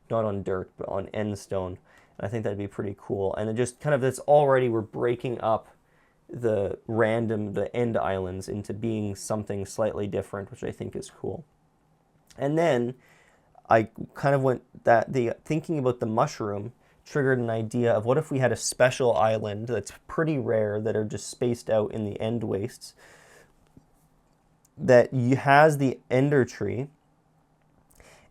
Not on dirt, but on end stone. And I think that'd be pretty cool. And it just kind of, it's already, we're breaking up the end islands into being something slightly different, which I think is cool. And then I kind of went thinking about the mushroom triggered an idea of what if we had a special island that's pretty rare, that are just spaced out in the end wastes, that has the ender tree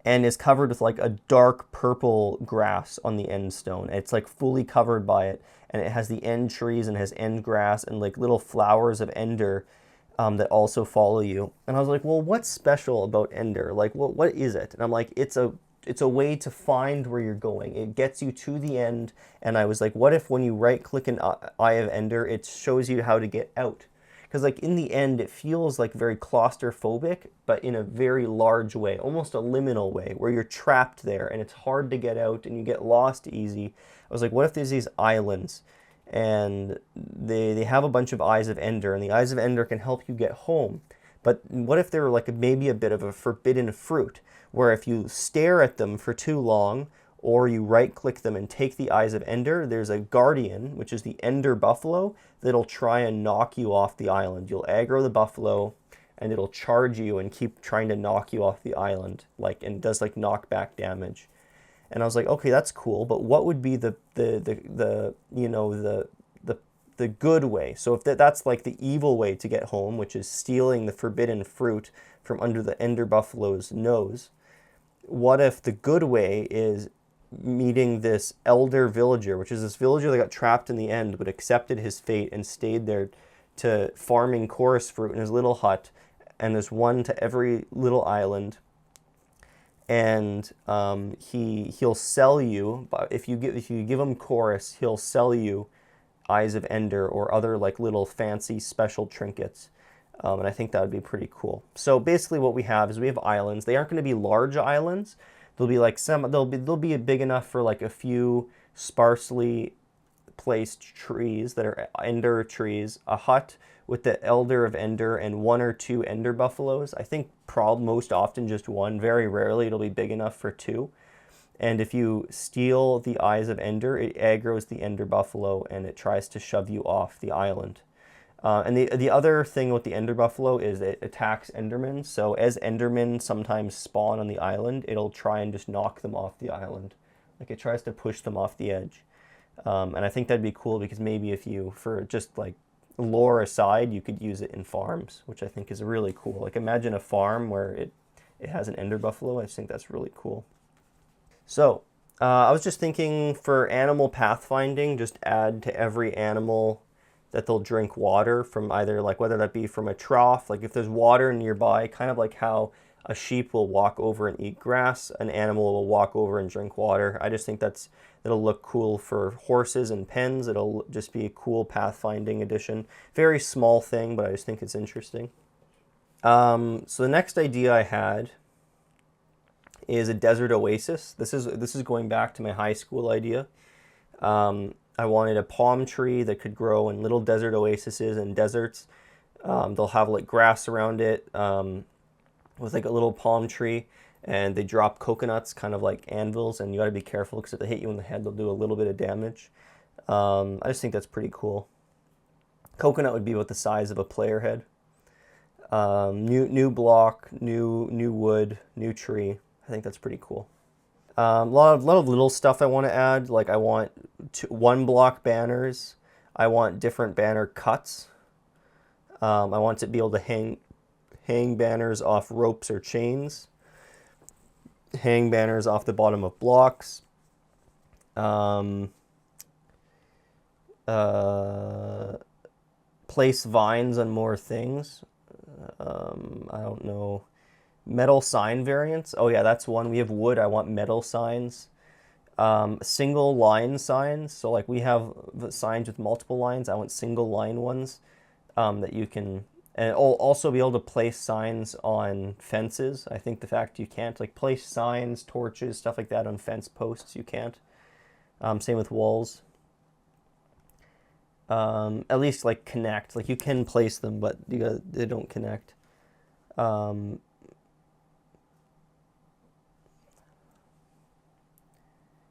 and is covered with like a dark purple grass on the end stone. It's like fully covered by it, and it has the end trees and has end grass and like little flowers of ender that also follow you. And I was like, well, what's special about ender? Like, what is it? And I'm like, it's a way to find where you're going. It gets you to the end. And I was like, what if when you right click an Eye of Ender, it shows you how to get out? Because like in the end, it feels like very claustrophobic, but in a very large way, almost a liminal way, where you're trapped there and it's hard to get out and you get lost easy. I was like, what if there's these islands and they have a bunch of Eyes of Ender, and the Eyes of Ender can help you get home? But what if they're like maybe a bit of a forbidden fruit, where if you stare at them for too long, or you right click them and take the Eyes of Ender, there's a guardian, which is the Ender buffalo, that'll try and knock you off the island. You'll aggro the buffalo and it'll charge you and keep trying to knock you off the island, like, and does like knockback damage. And I was like, okay, that's cool, but what would be the good way? So if that's like the evil way to get home, which is stealing the forbidden fruit from under the Ender buffalo's nose, what if the good way is meeting this elder villager, which is this villager that got trapped in the end but accepted his fate and stayed there to farming chorus fruit in his little hut, and there's one to every little island, and he'll sell you, if you give him chorus, he'll sell you Eyes of Ender or other like little fancy special trinkets. And I think that would be pretty cool. So basically what we have is we have islands. They aren't going to be large islands. They'll be like they'll be big enough for like a few sparsely placed trees that are ender trees, a hut with the Elder of Ender, and one or two ender buffaloes. I think most often just one. Very rarely it'll be big enough for two. And if you steal the Eyes of Ender, it aggroes the ender buffalo and it tries to shove you off the island. And the other thing with the ender buffalo is it attacks endermen. So as endermen sometimes spawn on the island, it'll try and just knock them off the island. Like it tries to push them off the edge. And I think that'd be cool because maybe if you, for just like lore aside, you could use it in farms, which I think is really cool. Like imagine a farm where it has an ender buffalo. I just think that's really cool. So I was just thinking for animal pathfinding, just add to every animal that they'll drink water from, either like whether that be from a trough, like if there's water nearby, kind of like how a sheep will walk over and eat grass, an animal will walk over and drink water. I just think it'll look cool for horses and pens. It'll just be a cool pathfinding addition. Very small thing, but I just think it's interesting. So the next idea I had is a desert oasis. This is going back to my high school idea. I wanted a palm tree that could grow in little desert oases and deserts They'll have like grass around it with like a little palm tree, and they drop coconuts kind of like anvils, and you got to be careful because if they hit you in the head, they'll do a little bit of damage. I just think that's pretty cool. Coconut would be about the size of a player head. New block, new wood, new tree. I think that's pretty cool. A lot of little stuff I want to add. Like I want 1 block banners. I want different banner cuts. I want to be able to hang banners off ropes or chains. Hang banners off the bottom of blocks. Place vines on more things. I don't know. Metal sign variants. Oh yeah, that's one. We have wood. I want metal signs. Single line signs. So like we have signs with multiple lines. I want single line ones that you can, and also be able to place signs on fences. I think the fact you can't like place signs, torches, stuff like that on fence posts, you can't. Same with walls. At least like connect. Like you can place them, but they don't connect.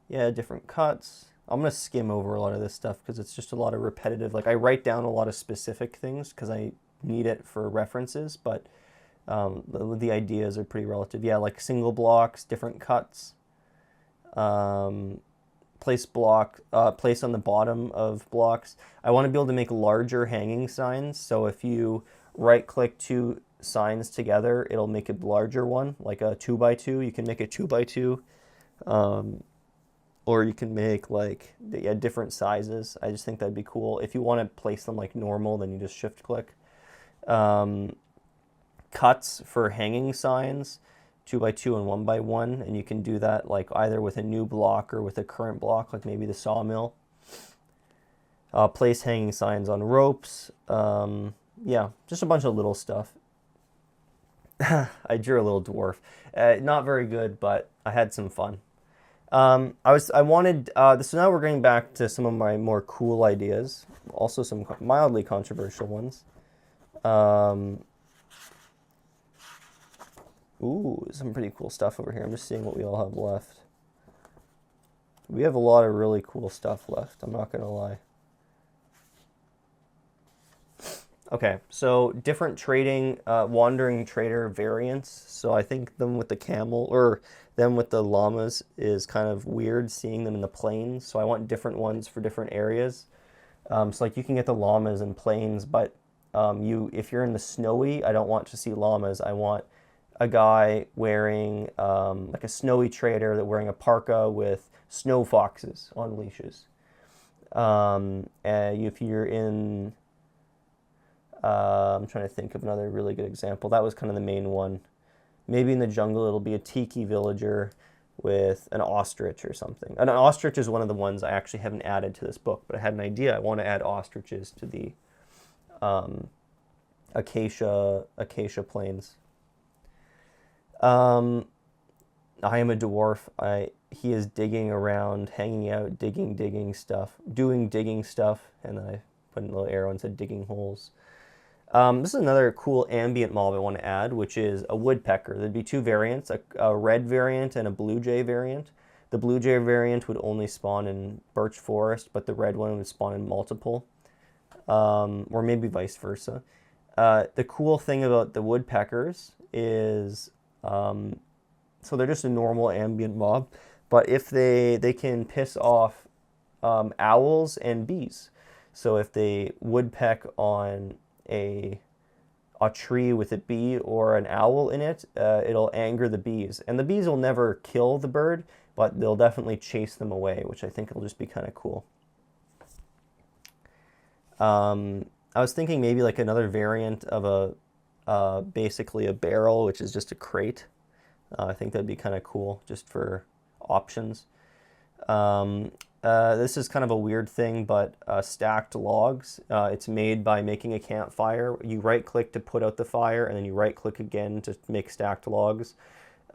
Yeah, different cuts. I'm gonna skim over a lot of this stuff because it's just a lot of repetitive. Like I write down a lot of specific things because I need it for references, but the ideas are pretty relative. Yeah, like single blocks, different cuts. Place on the bottom of blocks. I want to be able to make larger hanging signs. So if you right-click 2 signs together, it'll make a larger one, like a 2x2. You can make a 2x2. Or you can make like different sizes. I just think that'd be cool. If you want to place them like normal, then you just shift click. Cuts for hanging signs, 2x2 and 1x1, and you can do that like either with a new block or with a current block, like maybe the sawmill. Place hanging signs on ropes. Yeah, just a bunch of little stuff. I drew a little dwarf. Not very good, but I had some fun. So now we're getting back to some of my more cool ideas, also some mildly controversial ones. Ooh, some pretty cool stuff over here. I'm just seeing what we all have left. We have a lot of really cool stuff left, I'm not gonna lie. Okay, so different trading, wandering trader variants. So I think them with the camel, or them with the llamas is kind of weird seeing them in the plains. So I want different ones for different areas. So like you can get the llamas in plains, but if you're in the snowy, I don't want to see llamas. I want a guy wearing like a snowy trader that wearing a parka with snow foxes on leashes. And if you're in I'm trying to think of another really good example. That was kind of the main one. Maybe in the jungle it'll be a tiki villager with an ostrich or something. An ostrich is one of the ones I actually haven't added to this book, but I had an idea. I want to add ostriches to the acacia plains. I am a dwarf. He is digging around, hanging out, digging stuff, doing digging stuff, and then I put in a little arrow and said digging holes. This is another cool ambient mob I want to add, which is a woodpecker. There'd be 2 variants, a red variant and a blue jay variant. The blue jay variant would only spawn in birch forest, but the red one would spawn in multiple, or maybe vice versa. The cool thing about the woodpeckers is, so they're just a normal ambient mob, but if they can piss off owls and bees. So if they woodpeck on a tree with a bee or an owl in it, it'll anger the bees. And the bees will never kill the bird, but they'll definitely chase them away, which I think will just be kind of cool. I was thinking maybe like another variant of basically a barrel, which is just a crate. I think that'd be kind of cool just for options. This is kind of a weird thing, but stacked logs. It's made by making a campfire. You right-click to put out the fire, and then you right-click again to make stacked logs.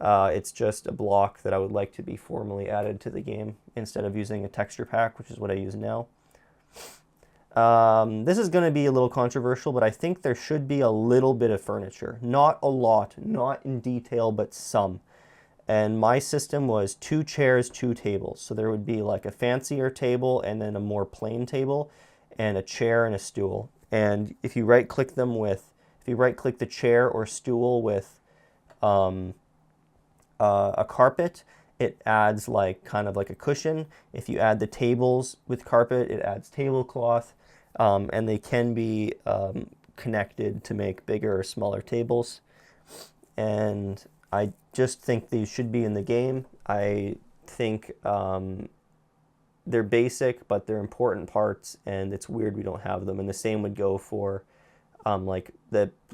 It's just a block that I would like to be formally added to the game instead of using a texture pack, which is what I use now. This is going to be a little controversial, but I think there should be a little bit of furniture. Not a lot, not in detail, but some. And my system was 2 chairs, 2 tables. So there would be like a fancier table and then a more plain table and a chair and a stool. And if you right click the chair or stool with a carpet, it adds like kind of like a cushion. If you add the tables with carpet, it adds tablecloth. And they can be connected to make bigger or smaller tables. And I just think these should be in the game. I think they're basic, but they're important parts, and it's weird we don't have them. And the same would go for like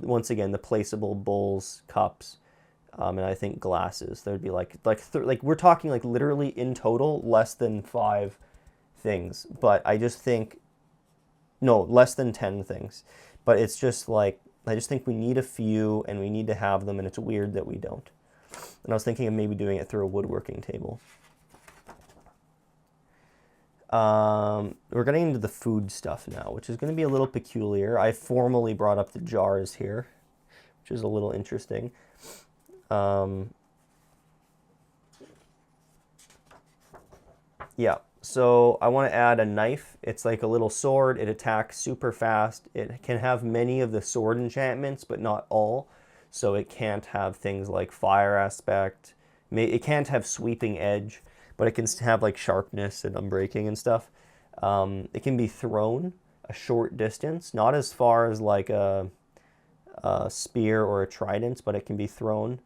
once again, the placeable bowls, cups, and I think glasses. There'd be like we're talking like literally in total less than 5 things, but I just think no, less than 10 things. But it's just like I just think we need a few and we need to have them, and it's weird that we don't. And I was thinking of maybe doing it through a woodworking table. We're getting into the food stuff now, which is going to be a little peculiar. I formally brought up the jars here, which is a little interesting. Yeah, so I want to add a knife. It's like a little sword. It attacks super fast. It can have many of the sword enchantments, but not all. So it can't have things like fire aspect. It can't have sweeping edge, but it can have like sharpness and unbreaking and stuff. It can be thrown a short distance, not as far as like a spear or a trident, but it can be thrown.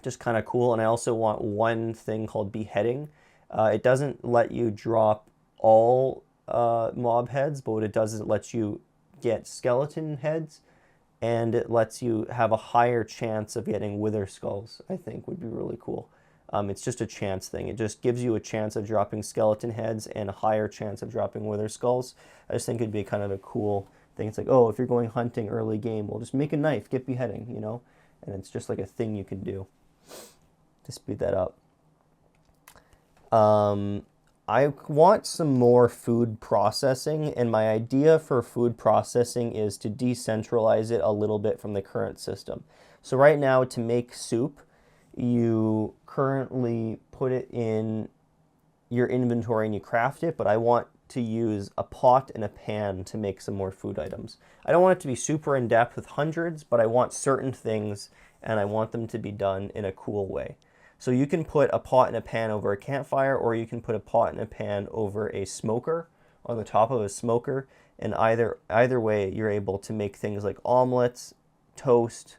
Just kind of cool. And I also want one thing called beheading. It doesn't let you drop all mob heads, but what it does is it lets you get skeleton heads, and it lets you have a higher chance of getting wither skulls. I think would be really cool. It's just a chance thing. It just gives you a chance of dropping skeleton heads and a higher chance of dropping wither skulls. I just think it'd be kind of a cool thing. It's like, oh, if you're going hunting early game, well, just make a knife, get beheading, you know? And it's just like a thing you can do to speed that up. I want some more food processing, and my idea for food processing is to decentralize it a little bit from the current system. So right now, to make soup, you currently put it in your inventory and you craft it, but I want to use a pot and a pan to make some more food items. I don't want it to be super in depth with hundreds, but I want certain things, and I want them to be done in a cool way. So you can put a pot and a pan over a campfire, or you can put a pot and a pan over a smoker, on the top of a smoker, and either way you're able to make things like omelets, toast,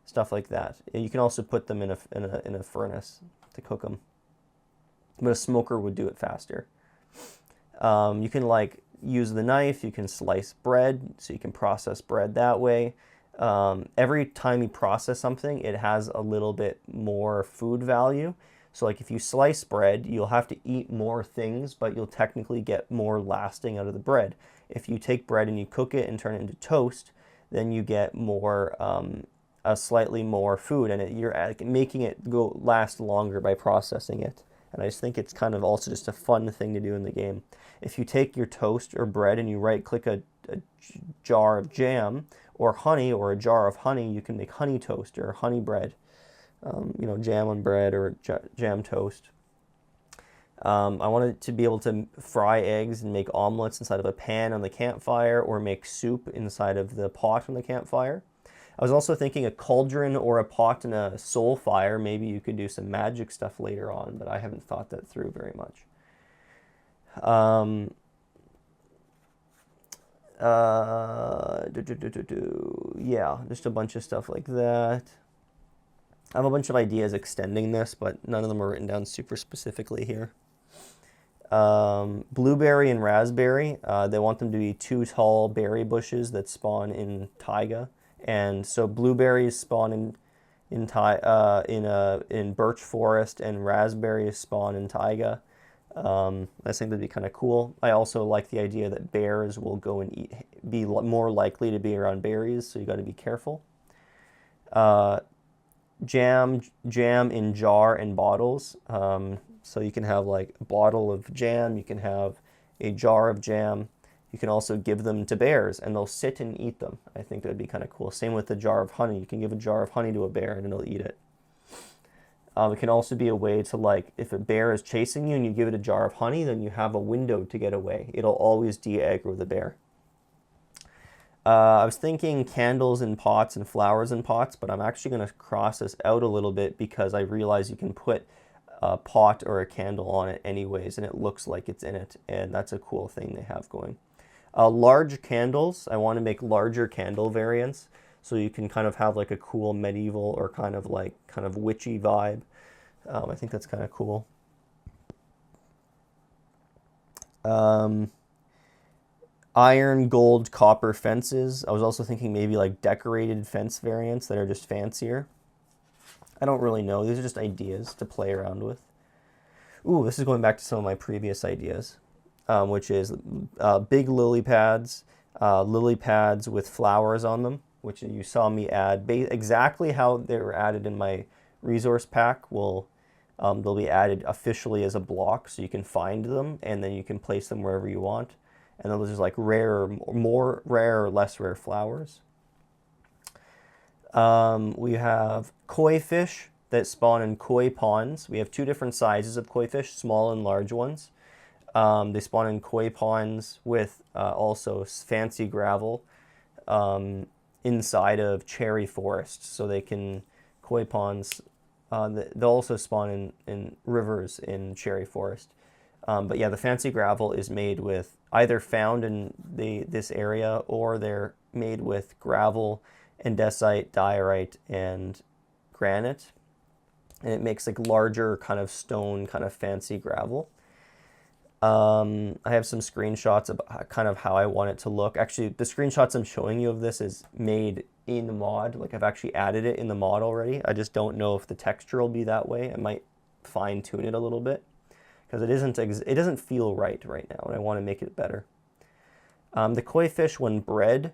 stuff like that. You can also put them in a furnace to cook them, but a smoker would do it faster. You can like use the knife, you can slice bread, so you can process bread that way. Every time you process something, it has a little bit more food value. So like if you slice bread, you'll have to eat more things, but you'll technically get more lasting out of the bread. If you take bread and you cook it and turn it into toast, then you get more, a slightly more food, and you're making it last longer by processing it. And I just think it's kind of also just a fun thing to do in the game. If you take your toast or bread and you right-click a jar of jam or honey, or a jar of honey, you can make honey toast or honey bread. You know, jam on bread or jam toast. I wanted to be able to fry eggs and make omelets inside of a pan on the campfire, or make soup inside of the pot on the campfire. I was also thinking a cauldron or a pot and a soul fire. Maybe you could do some magic stuff later on, but I haven't thought that through very much. Yeah, just a bunch of stuff like that. I have a bunch of ideas extending this, but none of them are written down super specifically here. Blueberry and raspberry, they want them to be 2 tall berry bushes that spawn in taiga. And so blueberries spawn in birch forest, and raspberries spawn in taiga. I think that'd be kind of cool. I also like the idea that bears will go and be more likely to be around berries, so you got to be careful. Jam in jar and bottles. So you can have like a bottle of jam, you can have a jar of jam. You can also give them to bears and they'll sit and eat them. I think that'd be kind of cool. Same with the jar of honey. You can give a jar of honey to a bear and it'll eat it. It can also be a way to, like, if a bear is chasing you and you give it a jar of honey, then you have a window to get away. It'll always de-aggro the bear. I was thinking candles in pots and flowers in pots, but I'm actually going to cross this out a little bit because I realize you can put a pot or a candle on it anyways, and it looks like it's in it, and that's a cool thing they have going. Large candles, I want to make larger candle variants, so you can kind of have like a cool medieval or kind of witchy vibe. I think that's kind of cool. Iron, gold, copper fences. I was also thinking maybe like decorated fence variants that are just fancier. I don't really know. These are just ideas to play around with. Ooh, this is going back to some of my previous ideas, which is big lily pads with flowers on them, which you saw me add. Exactly how they were added in my resource pack they'll be added officially as a block, so you can find them and then you can place them wherever you want. And then there's like more rare or less rare flowers. We have koi fish that spawn in koi ponds. We have two different sizes of koi fish, small and large ones. They spawn in koi ponds with also fancy gravel inside of cherry forests. So koi ponds, they'll also spawn in rivers in cherry forest. But yeah, the fancy gravel is made with either found in this area, or they're made with gravel, andesite, diorite, and granite. And it makes like larger kind of stone, kind of fancy gravel. I have some screenshots of kind of how I want it to look. Actually, the screenshots I'm showing you of this is made in the mod. Like, I've actually added it in the mod already. I just don't know if the texture will be that way. I might fine tune it a little bit, because it doesn't feel right now, and I want to make it better. The koi fish, when bred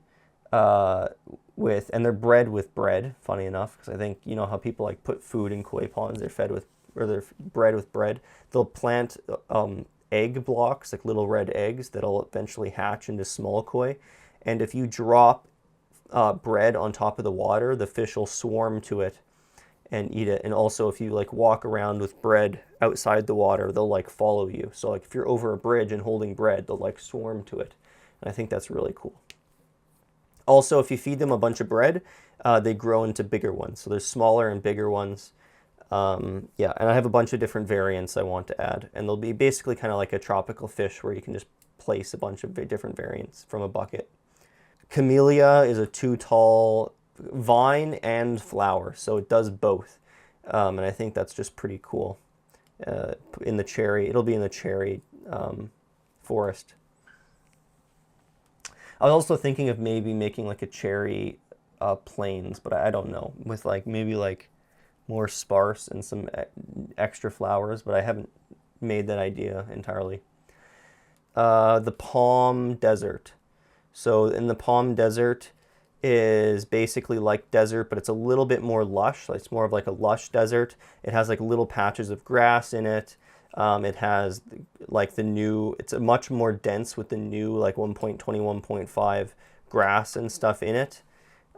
and they're bred with bread, funny enough, because I think, you know how people like put food in koi ponds, they're bred with bread. They'll plant egg blocks, like little red eggs that'll eventually hatch into small koi, and if you drop bread on top of the water, the fish will swarm to it and eat it. And also, if you like walk around with bread outside the water, they'll like follow you. So like if you're over a bridge and holding bread, they'll like swarm to it. And I think that's really cool. Also, if you feed them a bunch of bread, they grow into bigger ones. So there's smaller and bigger ones. Yeah, and I have a bunch of different variants I want to add. And they'll be basically kind of like a tropical fish where you can just place a bunch of different variants from a bucket. Camellia is a too tall vine and flower, so it does both. And I think that's just pretty cool. It'll be in the cherry forest. I was also thinking of maybe making like a cherry plains, but I don't know, with like maybe like more sparse and some extra flowers, but I haven't made that idea entirely. The Palm Desert. So in the Palm Desert is basically like desert, but it's a little bit more lush. It's more of like a lush desert. It has like little patches of grass in it. It has like it's a much more dense with the new like 1.21.5 grass and stuff in it.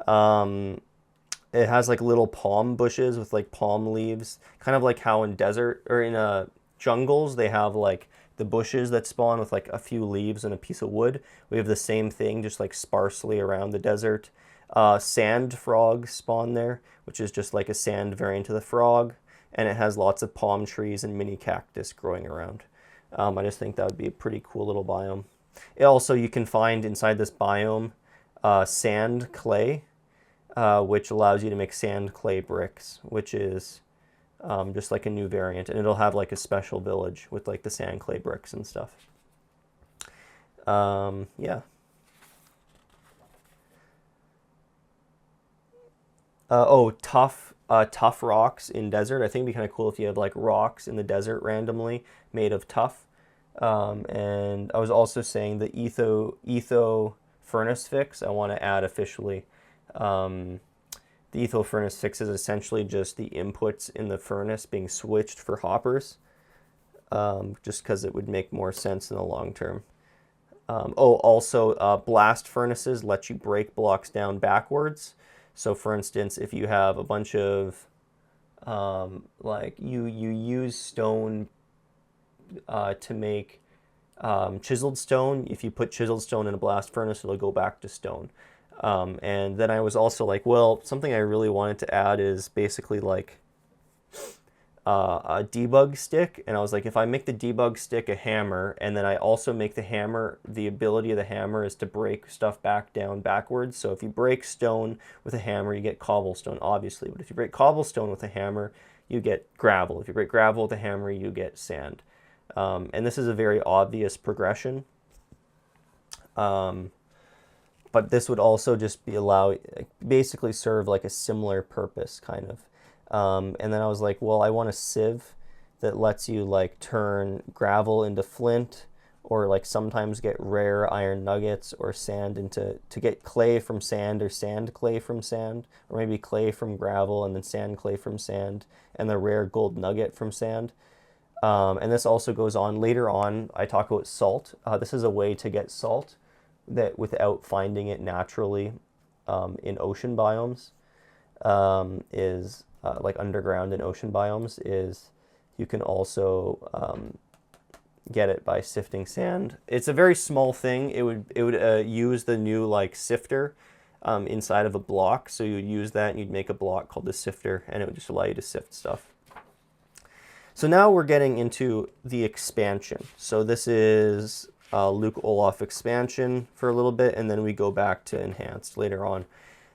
It has like little palm bushes with like palm leaves, kind of like how in desert or in jungles they have like the bushes that spawn with like a few leaves and a piece of wood. We have the same thing, just like sparsely around the desert. Sand frogs spawn there, which is just like a sand variant of the frog, and it has lots of palm trees and mini cactus growing around. I just think that would be a pretty cool little biome. You can find inside this biome sand clay, which allows you to make sand clay bricks, which is just like a new variant, and it'll have like a special village with like the sand clay bricks and stuff. Yeah. Tough rocks in desert. I think it'd be kind of cool if you have like rocks in the desert randomly made of tuff. And I was also saying the etho furnace fix I want to add officially. The etho furnace fix is essentially just the inputs in the furnace being switched for hoppers, just because it would make more sense in the long term. Also, blast furnaces let you break blocks down backwards. So for instance, if you have a bunch of like you use stone to make chiseled stone. If you put chiseled stone in a blast furnace, it'll go back to stone. And then I was also like, well, something I really wanted to add is basically like a debug stick. And I was like, if I make the debug stick a hammer, and then I also make the hammer, the ability of the hammer is to break stuff back down backwards. So if you break stone with a hammer, you get cobblestone, obviously. But if you break cobblestone with a hammer, you get gravel. If you break gravel with a hammer, you get sand. And this is a very obvious progression. But this would also just be basically serve like a similar purpose, kind of. And then I was like, well, I want a sieve that lets you like turn gravel into flint, or like sometimes get rare iron nuggets or sand to get clay from sand, or sand clay from sand, or maybe clay from gravel and then sand clay from sand, and the rare gold nugget from sand. And this also goes on later on. I talk about salt. This is a way to get salt that without finding it naturally in ocean biomes, is like underground in ocean biomes, is you can also get it by sifting sand. It's a very small thing. It would use the new like sifter inside of a block. So you would use that and you'd make a block called the sifter, and it would just allow you to sift stuff. So now we're getting into the expansion. So this is Luke Olaf expansion for a little bit, and then we go back to enhanced later on.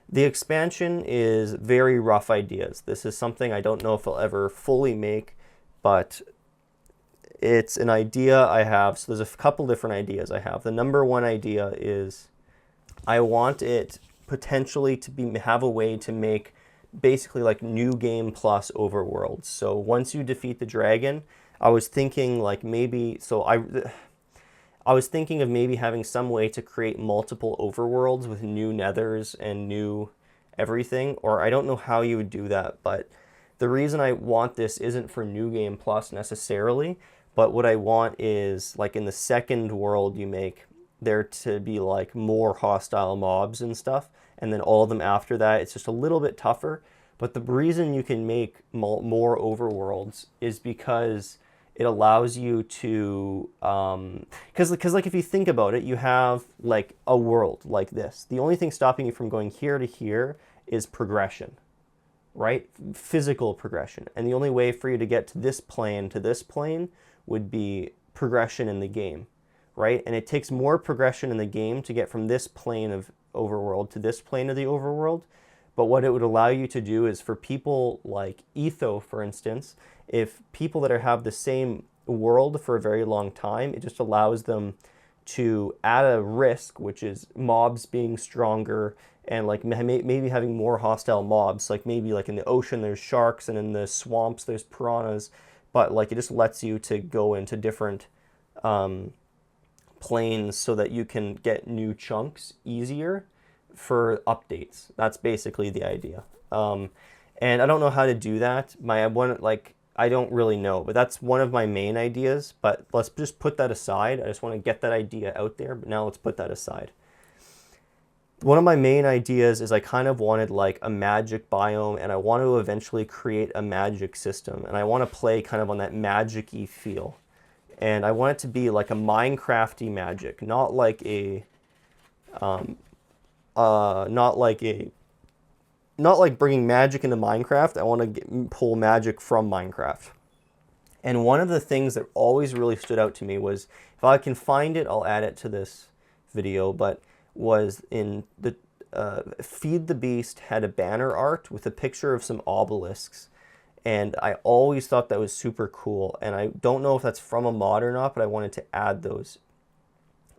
The expansion is very rough ideas. This is something I don't know if I'll ever fully make, but it's an idea I have. So there's a couple different ideas I have. The number one idea is I want it potentially to have a way to make basically like new game plus overworlds. So once you defeat the dragon, I was thinking like maybe, I was thinking of maybe having some way to create multiple overworlds with new nethers and new everything, or I don't know how you would do that, but the reason I want this isn't for New Game Plus necessarily, but what I want is like in the second world you make there to be like more hostile mobs and stuff, and then all of them after that it's just a little bit tougher. But the reason you can make more overworlds is because it allows you to, because like if you think about it, you have like a world like this. The only thing stopping you from going here to here is progression, right? Physical progression. And the only way for you to get to this plane would be progression in the game, right? And it takes more progression in the game to get from this plane of overworld to this plane of the overworld. But what it would allow you to do is for people like Etho, for instance, if people that have the same world for a very long time, it just allows them to add a risk, which is mobs being stronger and like maybe having more hostile mobs. Like maybe like in the ocean there's sharks and in the swamps there's piranhas, but like it just lets you to go into different planes so that you can get new chunks easier for updates. That's basically the idea. And I don't know how to do that. I don't really know, but that's one of my main ideas. But let's just put that aside. I just want to get that idea out there, but now let's put that aside. One of my main ideas is I kind of wanted like a magic biome, and I want to eventually create a magic system, and I want to play kind of on that magic-y feel. And I want it to be like a Minecraft-y magic, not like bringing magic into Minecraft. I want to pull magic from Minecraft. And one of the things that always really stood out to me was, if I can find it, I'll add it to this video, but was in the Feed the Beast had a banner art with a picture of some obelisks. And I always thought that was super cool. And I don't know if that's from a mod or not, but I wanted to add those.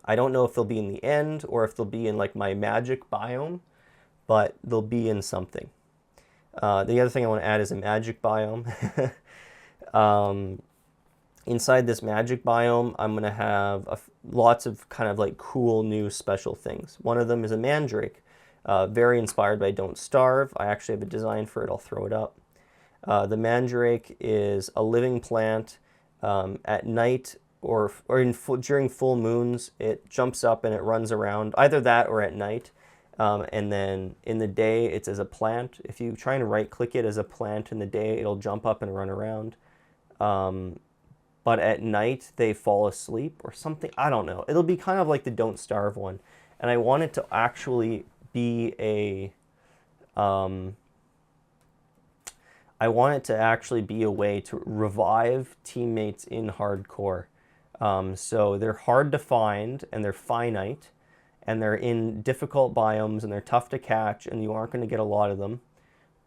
I don't know if they'll be in the end or if they'll be in like my magic biome, but they'll be in something. The other thing I want to add is a magic biome. Inside this magic biome, I'm going to have lots of kind of like cool new special things. One of them is a mandrake, very inspired by Don't Starve. I actually have a design for it. I'll throw it up. The mandrake is a living plant. At night, during full moons, it jumps up and it runs around, either that or at night. And then in the day, it's as a plant. If you try and right click it as a plant in the day, it'll jump up and run around. But at night, they fall asleep or something. I don't know. It'll be kind of like the Don't Starve one. And I want it to actually be I want it to actually be a way to revive teammates in hardcore. So they're hard to find and they're finite and they're in difficult biomes and they're tough to catch and you aren't going to get a lot of them.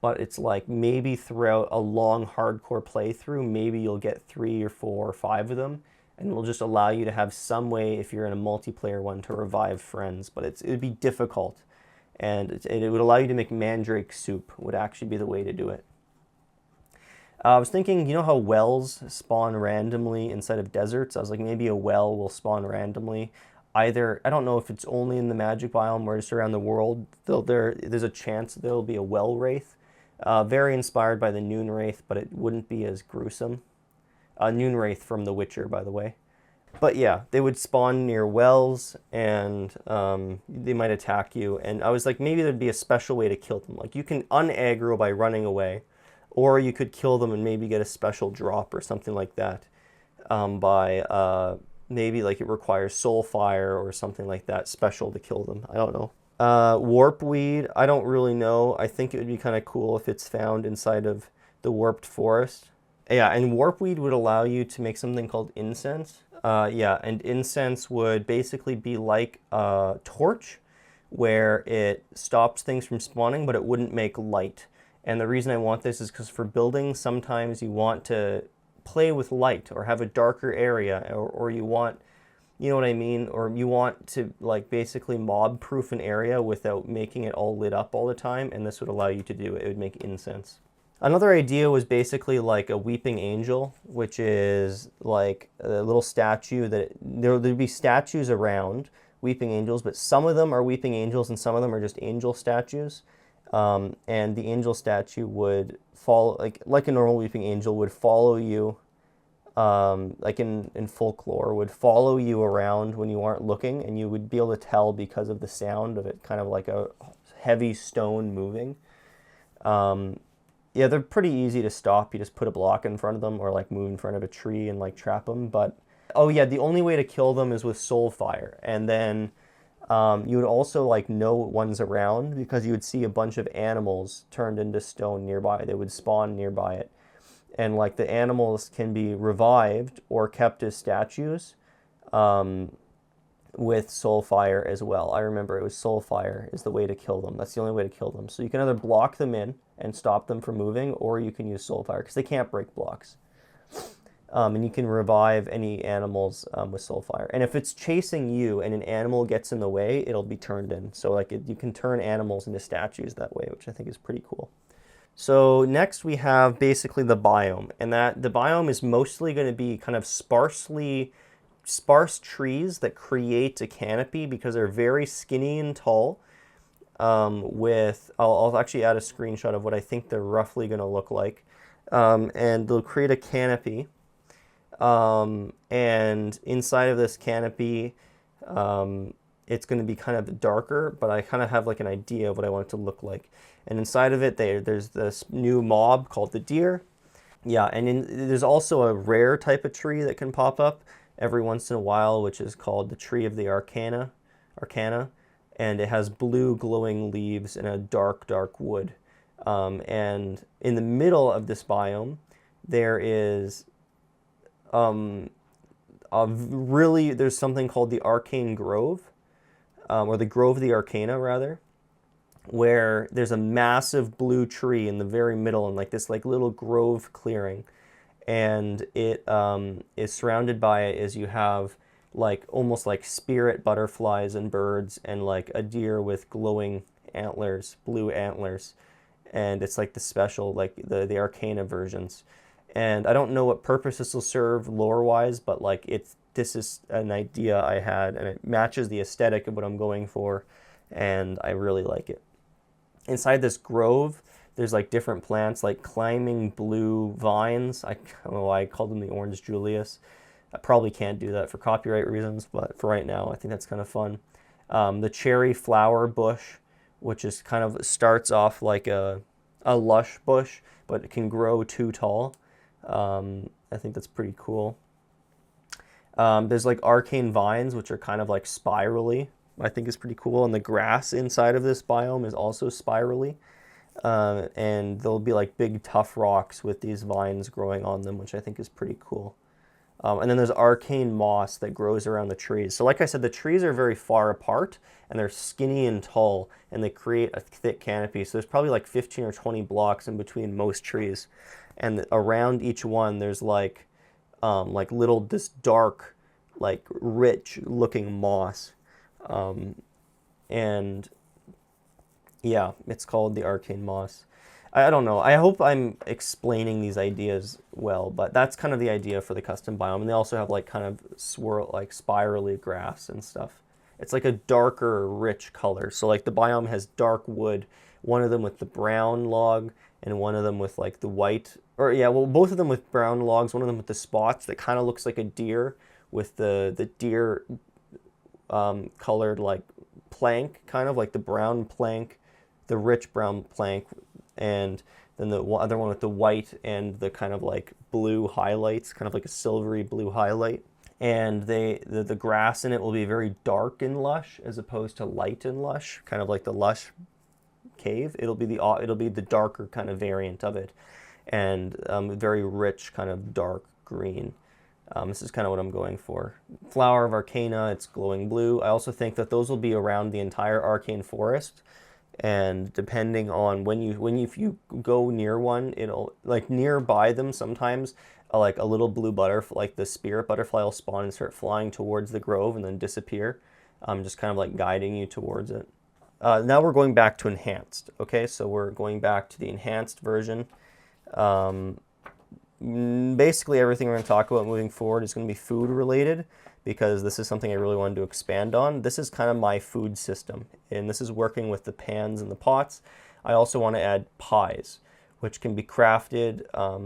But it's like maybe throughout a long hardcore playthrough, maybe you'll get 3 or 4 or 5 of them, and it'll just allow you to have some way, if you're in a multiplayer one, to revive friends. But it would be difficult, and it would allow you to make mandrake soup, would actually be the way to do it. I was thinking, you know how wells spawn randomly inside of deserts? I was like, maybe a well will spawn randomly. Either, I don't know if it's only in the magic biome or just around the world, there's a chance there'll be a well wraith. Very inspired by the Noon Wraith, but it wouldn't be as gruesome. Noon Wraith from The Witcher, by the way. But yeah, they would spawn near wells, and they might attack you. And I was like, maybe there'd be a special way to kill them. Like, you can unaggro by running away, or you could kill them and maybe get a special drop or something like that. Maybe like it requires soul fire or something like that special to kill them. I don't know. Warpweed, I don't really know. I think it would be kind of cool if it's found inside of the warped forest. Yeah, and warpweed would allow you to make something called incense. Yeah, and incense would basically be like a torch where it stops things from spawning, but it wouldn't make light. And the reason I want this is because for building, sometimes you want to play with light or have a darker area, or you want, you know what I mean? Or you want to like basically mob proof an area without making it all lit up all the time, and this would allow you to do it. It would make incense. Another idea was basically like a weeping angel, which is like a little statue that there'd be statues around weeping angels, but some of them are weeping angels and some of them are just angel statues. And the angel statue would follow, like a normal weeping angel would follow you, like in folklore, would follow you around when you aren't looking, and you would be able to tell because of the sound of it, kind of like a heavy stone moving. Yeah, they're pretty easy to stop. You just put a block in front of them or like move in front of a tree and like trap them. But, oh yeah, the only way to kill them is with soul fire. And then you would also like know one's around because you would see a bunch of animals turned into stone nearby. They would spawn nearby it. And like the animals can be revived or kept as statues with soul fire as well. I remember it was soul fire is the way to kill them. That's the only way to kill them. So you can either block them in and stop them from moving, or you can use soul fire because they can't break blocks. And you can revive any animals with soul fire. And if it's chasing you and an animal gets in the way, it'll be turned in. So like you can turn animals into statues that way, which I think is pretty cool. So next we have basically the biome, and that the biome is mostly going to be kind of sparse trees that create a canopy because they're very skinny and tall. I'll actually add a screenshot of what I think they're roughly going to look like, and they'll create a canopy. And inside of this canopy, it's going to be kind of darker, but I kind of have like an idea of what I want it to look like. And inside of it, there's this new mob called the deer. Yeah, and there's also a rare type of tree that can pop up every once in a while, which is called the Tree of the Arcana, and it has blue glowing leaves and a dark, dark wood. And in the middle of this biome, there is there's something called the Arcane Grove, or the Grove of the Arcana, rather, where there's a massive blue tree in the very middle and like this like little grove clearing, and it is surrounded by it as you have like almost like spirit butterflies and birds and like a deer with glowing antlers, blue antlers, and it's like the special, like the Arcana versions. And I don't know what purpose this will serve lore-wise, but like this is an idea I had, and it matches the aesthetic of what I'm going for, and I really like it. Inside this grove, there's like different plants, like climbing blue vines. I don't know why I called them the Orange Julius. I probably can't do that for copyright reasons, but for right now, I think that's kind of fun. The cherry flower bush, which is kind of starts off like a lush bush, but it can grow too tall. I think that's pretty cool. There's like arcane vines, which are kind of like spirally. I think is pretty cool. And the grass inside of this biome is also spirally. And there'll be like big tough rocks with these vines growing on them, which I think is pretty cool. And then there's arcane moss that grows around the trees. So like I said, the trees are very far apart and they're skinny and tall and they create a thick canopy. So there's probably like 15 or 20 blocks in between most trees. And around each one, there's like little, this dark, like rich looking moss. And yeah, it's called the arcane moss. I don't know. I hope I'm explaining these ideas well, but that's kind of the idea for the custom biome. And they also have like kind of swirl, like spirally grass and stuff. It's like a darker, rich color. So like the biome has dark wood, one of them with the brown log and one of them with like the white, or yeah, well, both of them with brown logs, one of them with the spots that kind of looks like a deer with the deer colored like plank, kind of like the brown plank, the rich brown plank, and then the other one with the white and the kind of like blue highlights, kind of like a silvery blue highlight. And the grass in it will be very dark and lush as opposed to light and lush, kind of like the lush cave. It'll be the darker kind of variant of it, and very rich kind of dark green. This is kind of what I'm going for. Flower of Arcana, it's glowing blue. I also think that those will be around the entire arcane forest, and depending on if you go near one, it'll like nearby them sometimes. Like a little blue butterfly, like the spirit butterfly, will spawn and start flying towards the grove and then disappear. Just kind of like guiding you towards it. Now we're going back to enhanced. Okay, so we're going back to the enhanced version. Basically everything we're going to talk about moving forward is going to be food related, because this is something I really wanted to expand on. This is kind of my food system, and this is working with the pans and the pots. I also want to add pies, which can be crafted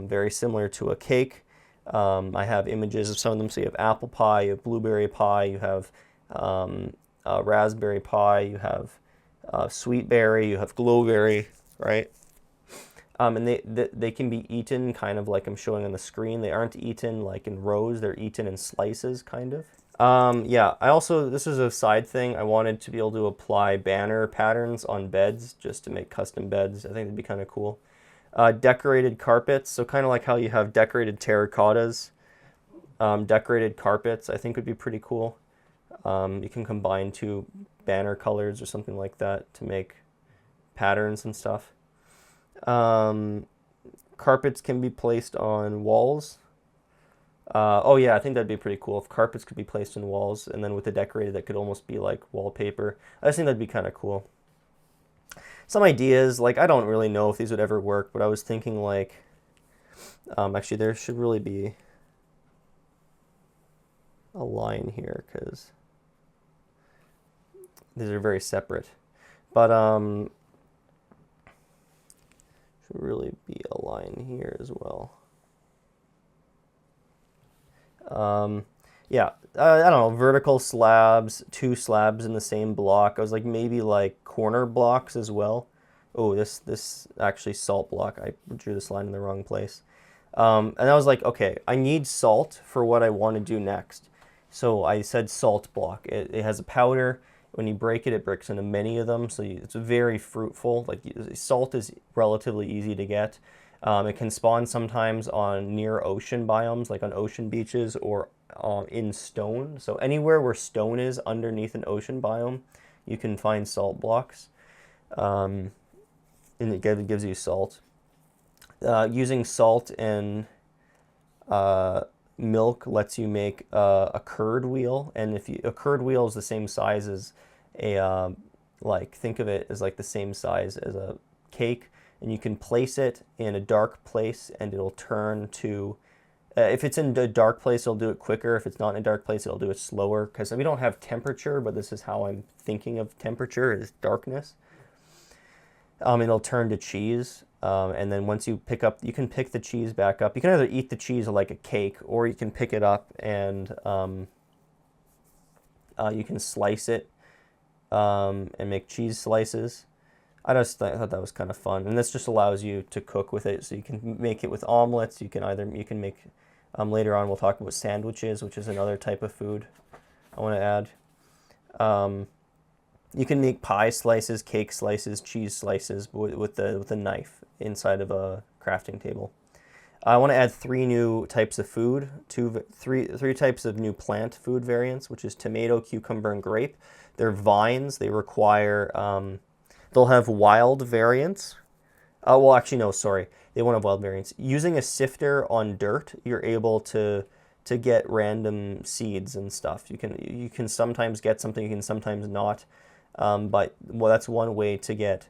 very similar to a cake. I have images of some of them. So you have apple pie, you have blueberry pie, you have raspberry pie, you have sweet berry, you have glowberry, right? And they can be eaten kind of like I'm showing on the screen. They aren't eaten like in rows, they're eaten in slices, kind of. Yeah, this is a side thing. I wanted to be able to apply banner patterns on beds just to make custom beds. I think that'd be kind of cool. Decorated carpets, so kind of like how you have decorated terracottas. Decorated carpets, I think would be pretty cool. You can combine two banner colors or something like that to make patterns and stuff. Carpets can be placed on walls. Oh yeah, I think that'd be pretty cool if carpets could be placed on walls, and then with the decorated that could almost be like wallpaper. I just think that'd be kind of cool. Some ideas, like I don't really know if these would ever work, but I was thinking like, actually there should really be a line here because these are very separate. But should really be a line here as well. Yeah, I don't know, vertical slabs, two slabs in the same block. I was like maybe like corner blocks as well. Oh, this actually salt block. I drew this line in the wrong place. And I was like, okay, I need salt for what I want to do next. So I said salt block. It has a powder. When you break it, it breaks into many of them. So it's very fruitful. Like salt is relatively easy to get. It can spawn sometimes on near ocean biomes, like on ocean beaches or in stone. So anywhere where stone is underneath an ocean biome, you can find salt blocks. And it gives you salt. Using salt and milk lets you make a curd wheel, and a curd wheel is the same size as think of it as like the same size as a cake, and you can place it in a dark place and it'll turn to, if it's in a dark place it'll do it quicker, if it's not in a dark place it'll do it slower, because we don't have temperature, but this is how I'm thinking of temperature, is darkness. It'll turn to cheese, And then once you pick up, you can pick the cheese back up. You can either eat the cheese like a cake, or you can pick it up and you can slice it and make cheese slices. I thought that was kind of fun, and this just allows you to cook with it. So you can make it with omelets. You can make later on we'll talk about sandwiches, which is another type of food I want to add. You can make pie slices, cake slices, cheese slices with a knife inside of a crafting table. I want to add 3 new types of food, three types of new plant food variants, which is tomato, cucumber, and grape. They're vines. They require, they'll have wild variants. Well, actually, no, sorry. They won't have wild variants. Using a sifter on dirt, you're able to get random seeds and stuff. You can sometimes get something, you can sometimes not. But well, that's one way to get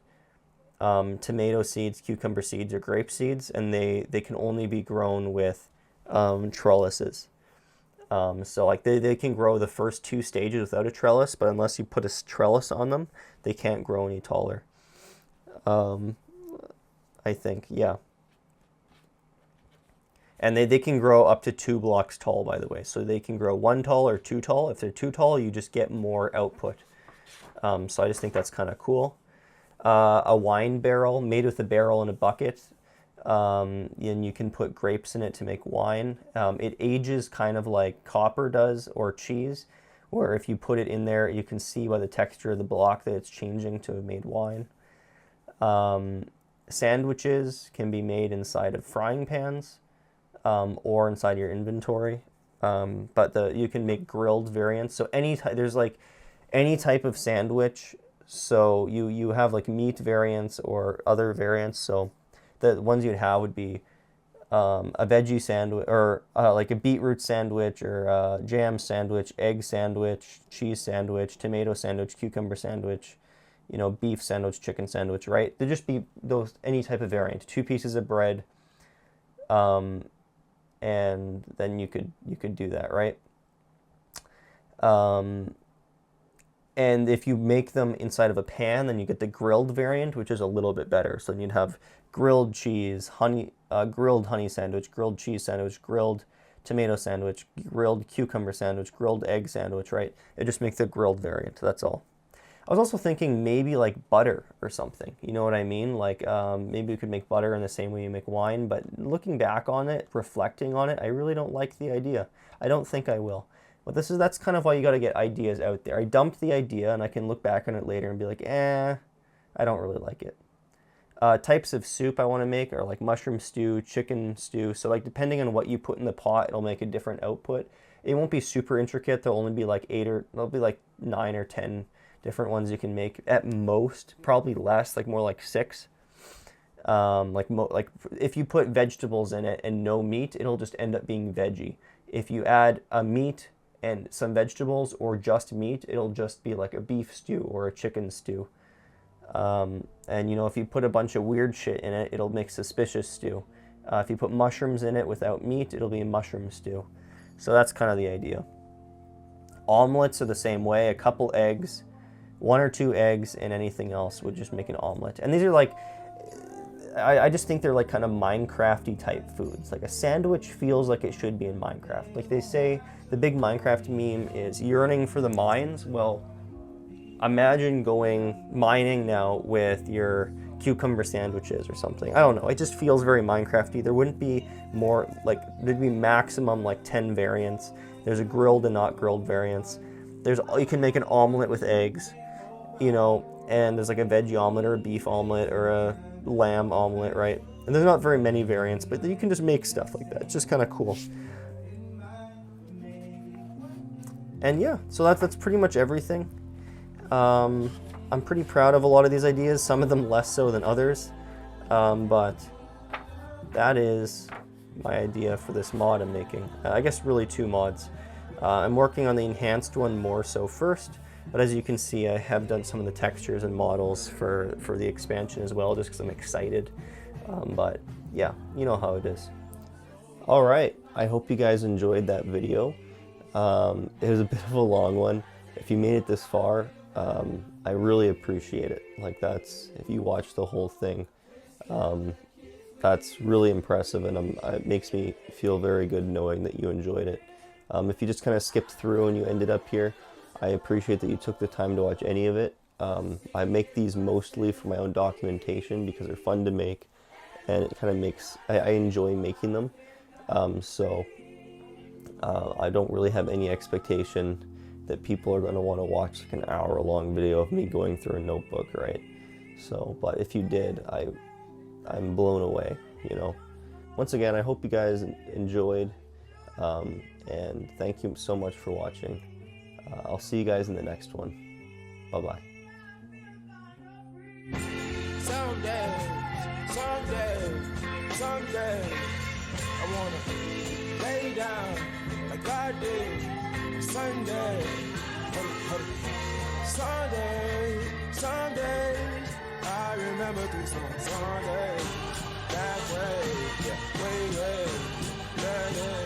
tomato seeds, cucumber seeds, or grape seeds, and they can only be grown with trellises. So like they can grow the first 2 stages without a trellis, but unless you put a trellis on them, they can't grow any taller. I think, yeah. And they can grow up to 2 blocks tall, by the way. So they can grow 1 tall or 2 tall. If they're 2 tall, you just get more output. So I just think that's kind of cool. A wine barrel made with a barrel and a bucket. And you can put grapes in it to make wine. It ages kind of like copper does or cheese, where if you put it in there, you can see by the texture of the block that it's changing to have made wine. Sandwiches can be made inside of frying pans or inside your inventory. But you can make grilled variants. So there's like any type of sandwich. So you have like meat variants or other variants. So the ones you'd have would be a veggie sandwich, or like a beetroot sandwich, or a jam sandwich, egg sandwich, cheese sandwich, tomato sandwich, cucumber sandwich, beef sandwich, chicken sandwich, right? They'd just be any type of variant. 2 pieces of bread, and then you could do that, right? And if you make them inside of a pan, then you get the grilled variant, which is a little bit better. So then you'd have grilled cheese, grilled honey sandwich, grilled cheese sandwich, grilled tomato sandwich, grilled cucumber sandwich, grilled egg sandwich, right? It just makes the grilled variant, that's all. I was also thinking maybe like butter or something. You know what I mean? Like maybe you could make butter in the same way you make wine, but looking back on it, reflecting on it, I really don't like the idea. I don't think I will. But that's kind of why you got to get ideas out there. I dumped the idea, and I can look back on it later and be like, I don't really like it. Types of soup I want to make are like mushroom stew, chicken stew. So like depending on what you put in the pot, it'll make a different output. It won't be super intricate. There'll only be like 9 or 10 different ones you can make at most. Probably less, like more like 6. Like if you put vegetables in it and no meat, it'll just end up being veggie. If you add a meat and some vegetables or just meat, it'll just be like a beef stew or a chicken stew. And if you put a bunch of weird shit in it, it'll make suspicious stew. If you put mushrooms in it without meat, it'll be a mushroom stew. So that's kind of the idea. Omelets are the same way. A couple eggs, 1 or 2 eggs, and anything else would just make an omelet. And these are like, I just think they're like kind of Minecraft-y type foods. Like a sandwich feels like it should be in Minecraft. Like they say, the big Minecraft meme is yearning for the mines. Well, imagine going mining now with your cucumber sandwiches or something. I don't know. It just feels very Minecraft-y. There wouldn't be more, like, there'd be maximum like 10 variants. There's a grilled and not grilled variants. You can make an omelet with eggs, and there's like a veggie omelet or a beef omelet or a lamb omelet, right? And there's not very many variants, but you can just make stuff like that. It's just kind of cool. And yeah, so that's pretty much everything. I'm pretty proud of a lot of these ideas, some of them less so than others, but that is my idea for this mod I'm making. I guess really 2 mods. I'm working on the enhanced one more so first, but as you can see, I have done some of the textures and models for the expansion as well, just because I'm excited. But yeah, you know how it is. All right, I hope you guys enjoyed that video. It was a bit of a long one. If you made it this far, I really appreciate it. Like if you watch the whole thing, That's really impressive, and it makes me feel very good knowing that you enjoyed it. If you just kind of skipped through and you ended up here, I appreciate that you took the time to watch any of it. I make these mostly for my own documentation because they're fun to make, and it kind of makes, I enjoy making them. I don't really have any expectation that people are going to want to watch like an hour-long video of me going through a notebook, right? So, but if you did, I'm blown away, you know. Once again, I hope you guys enjoyed, and thank you so much for watching. I'll see you guys in the next one. Bye-bye. Someday, I wanna lay down like I did Sunday. Sunday, I remember these songs Sunday. That way, yeah, way, yeah.